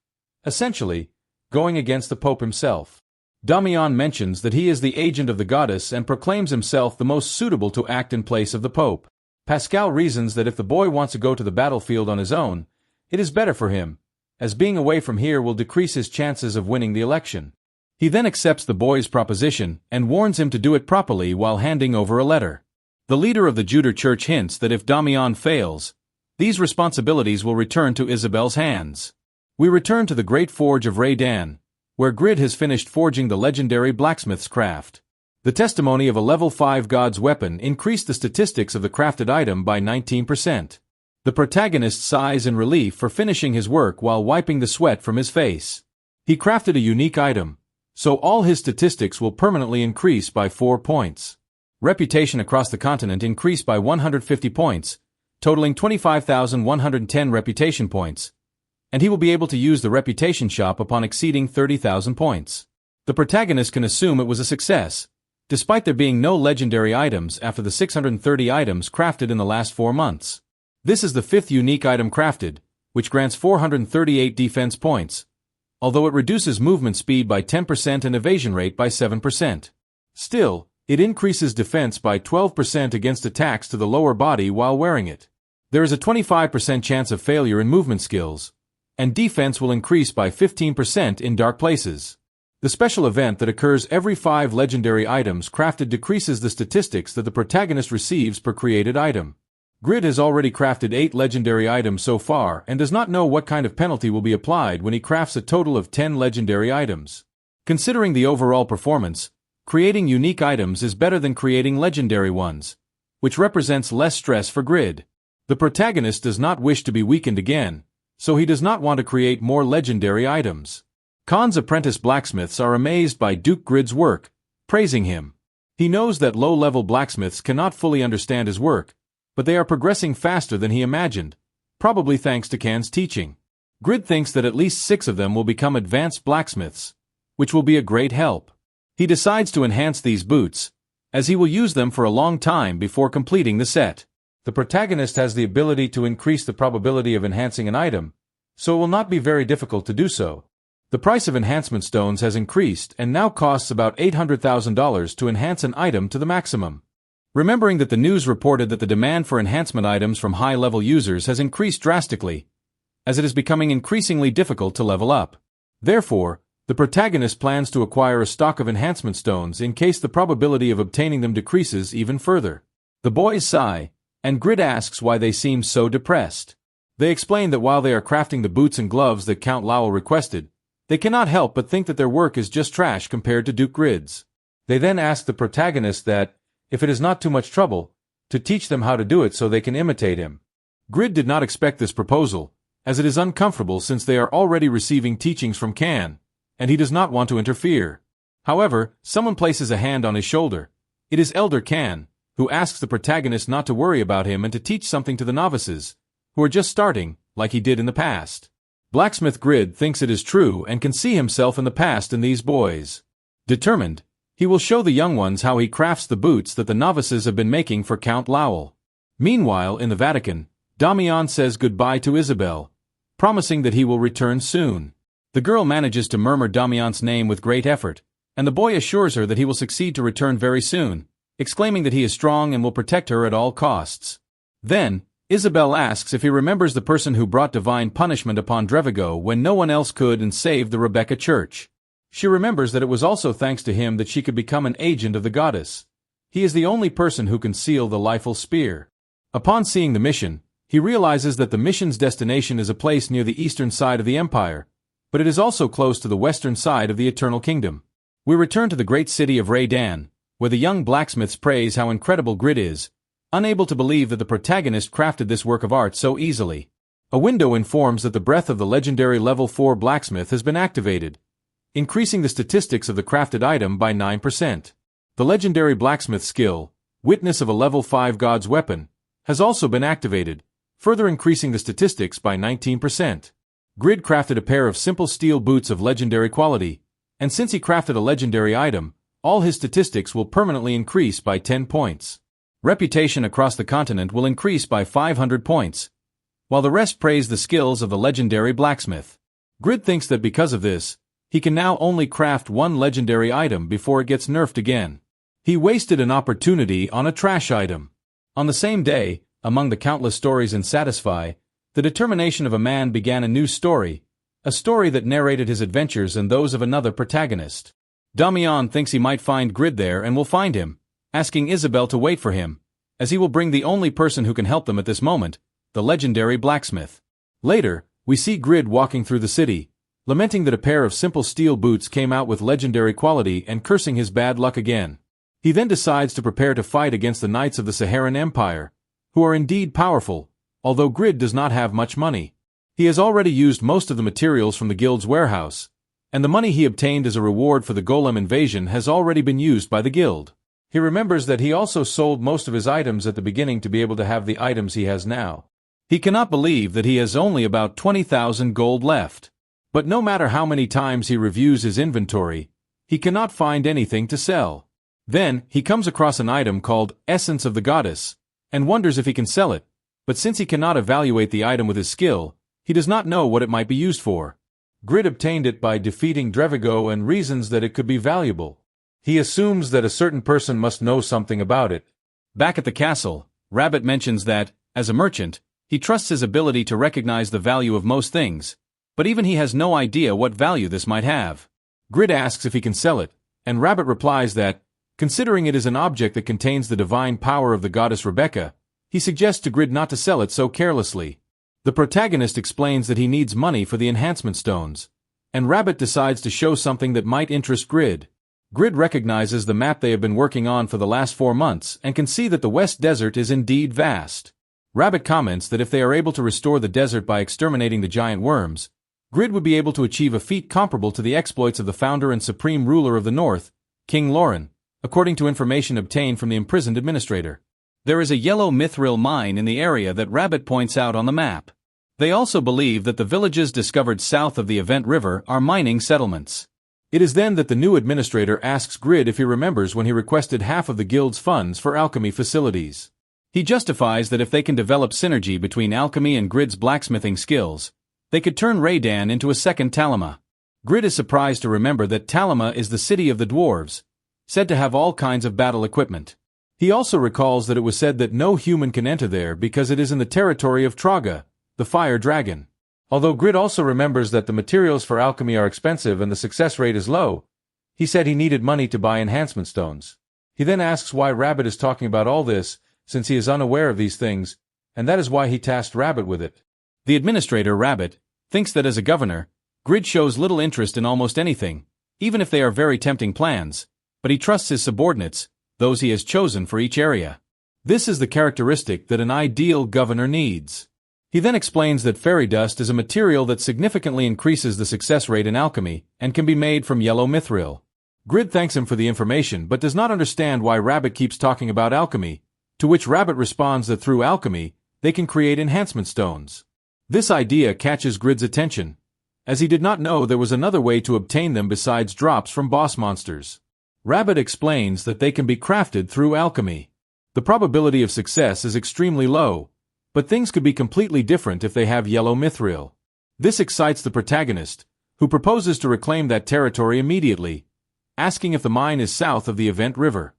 A: essentially, going against the Pope himself. Damian mentions that he is the agent of the goddess and proclaims himself the most suitable to act in place of the Pope. Pascal reasons that if the boy wants to go to the battlefield on his own, it is better for him, as being away from here will decrease his chances of winning the election. He then accepts the boy's proposition and warns him to do it properly while handing over a letter. The leader of the Juder church hints that if Damian fails, these responsibilities will return to Isabel's hands. We return to the great forge of Raydan, where Grid has finished forging the legendary blacksmith's craft. The testimony of a level 5 god's weapon increased the statistics of the crafted item by 19%. The protagonist sighs in relief for finishing his work while wiping the sweat from his face. He crafted a unique item, so all his statistics will permanently increase by 4 points. Reputation across the continent increased by 150 points, totaling 25,110 reputation points, and he will be able to use the reputation shop upon exceeding 30,000 points. The protagonist can assume it was a success, despite there being no legendary items after the 630 items crafted in the last 4 months. This is the 5th unique item crafted, which grants 438 defense points, although it reduces movement speed by 10% and evasion rate by 7%. Still, it increases defense by 12% against attacks to the lower body while wearing it. There is a 25% chance of failure in movement skills, and defense will increase by 15% in dark places. The special event that occurs every 5 legendary items crafted decreases the statistics that the protagonist receives per created item. Grid has already crafted 8 legendary items so far and does not know what kind of penalty will be applied when he crafts a total of 10 legendary items. Considering the overall performance, creating unique items is better than creating legendary ones, which represents less stress for Grid. The protagonist does not wish to be weakened again, so he does not want to create more legendary items. Khan's apprentice blacksmiths are amazed by Duke Grid's work, praising him. He knows that low-level blacksmiths cannot fully understand his work, but they are progressing faster than he imagined, probably thanks to Khan's teaching. Grid thinks that at least 6 of them will become advanced blacksmiths, which will be a great help. He decides to enhance these boots, as he will use them for a long time before completing the set. The protagonist has the ability to increase the probability of enhancing an item, so it will not be very difficult to do so. The price of enhancement stones has increased and now costs about $800,000 to enhance an item to the maximum. Remembering that the news reported that the demand for enhancement items from high-level users has increased drastically, as it is becoming increasingly difficult to level up. Therefore, the protagonist plans to acquire a stock of enhancement stones in case the probability of obtaining them decreases even further. The boys sigh, and Grid asks why they seem so depressed. They explain that while they are crafting the boots and gloves that Count Lowell requested, they cannot help but think that their work is just trash compared to Duke Grid's. They then ask the protagonist that, if it is not too much trouble, to teach them how to do it so they can imitate him. Grid did not expect this proposal, as it is uncomfortable since they are already receiving teachings from Khan, and he does not want to interfere. However, someone places a hand on his shoulder. It is Elder Khan, who asks the protagonist not to worry about him and to teach something to the novices, who are just starting, like he did in the past. Blacksmith Grid thinks it is true and can see himself in the past in these boys. Determined, he will show the young ones how he crafts the boots that the novices have been making for Count Lowell. Meanwhile, in the Vatican, Damian says goodbye to Isabel, promising that he will return soon. The girl manages to murmur Damian's name with great effort, and the boy assures her that he will succeed to return very soon, exclaiming that he is strong and will protect her at all costs. Then, Isabel asks if he remembers the person who brought divine punishment upon Drevigo when no one else could and saved the Rebecca Church. She remembers that it was also thanks to him that she could become an agent of the goddess. He is the only person who can seal the lethal spear. Upon seeing the mission, he realizes that the mission's destination is a place near the eastern side of the empire, but it is also close to the western side of the Eternal Kingdom. We return to the great city of Raydan, where the young blacksmiths praise how incredible Grid is, unable to believe that the protagonist crafted this work of art so easily. A window informs that the breath of the legendary level 4 blacksmith has been activated, increasing the statistics of the crafted item by 9%. The legendary blacksmith skill, Witness of a level 5 god's weapon, has also been activated, further increasing the statistics by 19%. Grid crafted a pair of simple steel boots of legendary quality, and since he crafted a legendary item, all his statistics will permanently increase by 10 points. Reputation across the continent will increase by 500 points, while the rest praise the skills of the legendary blacksmith. Grid thinks that because of this, he can now only craft one legendary item before it gets nerfed again. He wasted an opportunity on a trash item. On the same day, among the countless stories in Satisfy, the determination of a man began a new story, a story that narrated his adventures and those of another protagonist. Damian thinks he might find Grid there and will find him, asking Isabel to wait for him, as he will bring the only person who can help them at this moment, the legendary blacksmith. Later, we see Grid walking through the city, lamenting that a pair of simple steel boots came out with legendary quality and cursing his bad luck again. He then decides to prepare to fight against the Knights of the Saharan Empire, who are indeed powerful, although Grid does not have much money. He has already used most of the materials from the guild's warehouse, and the money he obtained as a reward for the golem invasion has already been used by the guild. He remembers that he also sold most of his items at the beginning to be able to have the items he has now. He cannot believe that he has only about 20,000 gold left. But no matter how many times he reviews his inventory, he cannot find anything to sell. Then, he comes across an item called Essence of the Goddess, and wonders if he can sell it, but since he cannot evaluate the item with his skill, he does not know what it might be used for. Grid obtained it by defeating Drevigo and reasons that it could be valuable. He assumes that a certain person must know something about it. Back at the castle, Rabbit mentions that, as a merchant, he trusts his ability to recognize the value of most things, but even he has no idea what value this might have. Grid asks if he can sell it, and Rabbit replies that, considering it is an object that contains the divine power of the goddess Rebecca, he suggests to Grid not to sell it so carelessly. The protagonist explains that he needs money for the enhancement stones, and Rabbit decides to show something that might interest Grid. Grid recognizes the map they have been working on for the last 4 months and can see that the West Desert is indeed vast. Rabbit comments that if they are able to restore the desert by exterminating the giant worms, Grid would be able to achieve a feat comparable to the exploits of the founder and supreme ruler of the North, King Lauren, according to information obtained from the imprisoned administrator. There is a yellow mithril mine in the area that Rabbit points out on the map. They also believe that the villages discovered south of the Event River are mining settlements. It is then that the new administrator asks Grid if he remembers when he requested half of the guild's funds for alchemy facilities. He justifies that if they can develop synergy between alchemy and Grid's blacksmithing skills, they could turn Raydan into a second Talima. Grid is surprised to remember that Talima is the city of the dwarves, said to have all kinds of battle equipment. He also recalls that it was said that no human can enter there because it is in the territory of Traga, the fire dragon. Although Grid also remembers that the materials for alchemy are expensive and the success rate is low, he said he needed money to buy enhancement stones. He then asks why Rabbit is talking about all this, since he is unaware of these things, and that is why he tasked Rabbit with it. The administrator, Rabbit, thinks that as a governor, Grid shows little interest in almost anything, even if they are very tempting plans, but he trusts his subordinates, those he has chosen for each area. This is the characteristic that an ideal governor needs. He then explains that fairy dust is a material that significantly increases the success rate in alchemy and can be made from yellow mithril. Grid thanks him for the information but does not understand why Rabbit keeps talking about alchemy, to which Rabbit responds that through alchemy, they can create enhancement stones. This idea catches Grid's attention, as he did not know there was another way to obtain them besides drops from boss monsters. Rabbit explains that they can be crafted through alchemy. The probability of success is extremely low, but things could be completely different if they have yellow mithril. This excites the protagonist, who proposes to reclaim that territory immediately, asking if the mine is south of the Event River.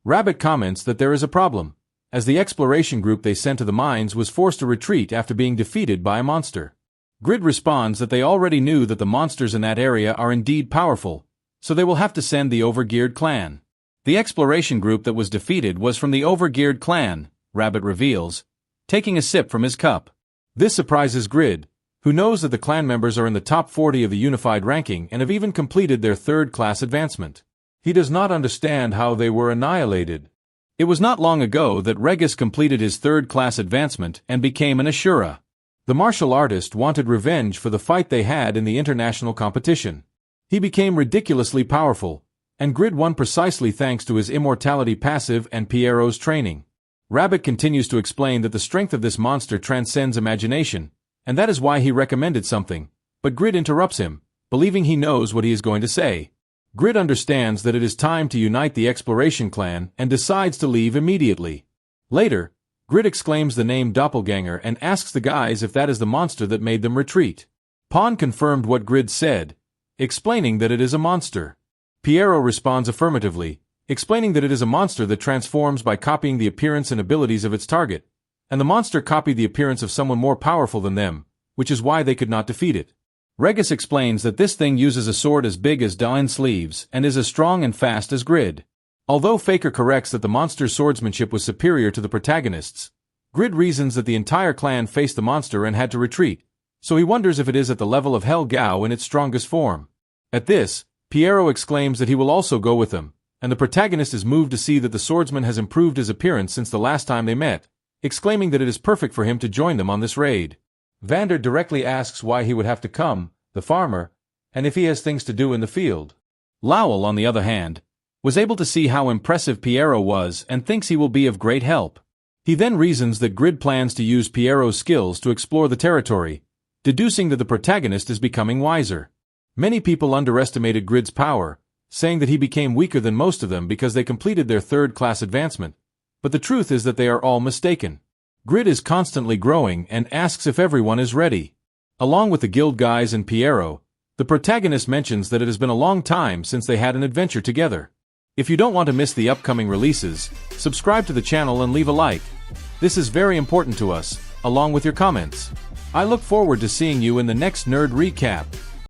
A: Rabbit comments that there is a problem, as the exploration group they sent to the mines was forced to retreat after being defeated by a monster. Grid responds that they already knew that the monsters in that area are indeed powerful, so they will have to send the Overgeared clan. The exploration group that was defeated was from the Overgeared clan, Rabbit reveals, taking a sip from his cup. This surprises Grid, who knows that the clan members are in the top 40 of the unified ranking and have even completed their third-class advancement. He does not understand how they were annihilated. It was not long ago that Regis completed his third-class advancement and became an Ashura. The martial artist wanted revenge for the fight they had in the international competition. He became ridiculously powerful, and Grid won precisely thanks to his immortality passive and Piero's training. Rabbit continues to explain that the strength of this monster transcends imagination, and that is why he recommended something, but Grid interrupts him, believing he knows what he is going to say. Grid understands that it is time to unite the exploration clan and decides to leave immediately. Later, Grid exclaims the name Doppelganger and asks the guys if that is the monster that made them retreat. Pawn confirmed what Grid said, explaining that it is a monster. Piero responds affirmatively, explaining that it is a monster that transforms by copying the appearance and abilities of its target, and the monster copied the appearance of someone more powerful than them, which is why they could not defeat it. Regis explains that this thing uses a sword as big as Dawn's sleeves and is as strong and fast as Grid. Although Faker corrects that the monster's swordsmanship was superior to the protagonist's, Grid reasons that the entire clan faced the monster and had to retreat, so he wonders if it is at the level of Hell Gao in its strongest form. At this, Piero exclaims that he will also go with them, and the protagonist is moved to see that the swordsman has improved his appearance since the last time they met, exclaiming that it is perfect for him to join them on this raid. Vander directly asks why he would have to come, the farmer, and if he has things to do in the field. Lowell, on the other hand, was able to see how impressive Piero was and thinks he will be of great help. He then reasons that Grid plans to use Piero's skills to explore the territory, deducing that the protagonist is becoming wiser. Many people underestimated Grid's power, saying that he became weaker than most of them because they completed their third-class advancement, but the truth is that they are all mistaken. Grid is constantly growing and asks if everyone is ready. Along with the guild guys and Piero, the protagonist mentions that it has been a long time since they had an adventure together. If you don't want to miss the upcoming releases, subscribe to the channel and leave a like. This is very important to us, along with your comments. I look forward to seeing you in the next Nerd Recap.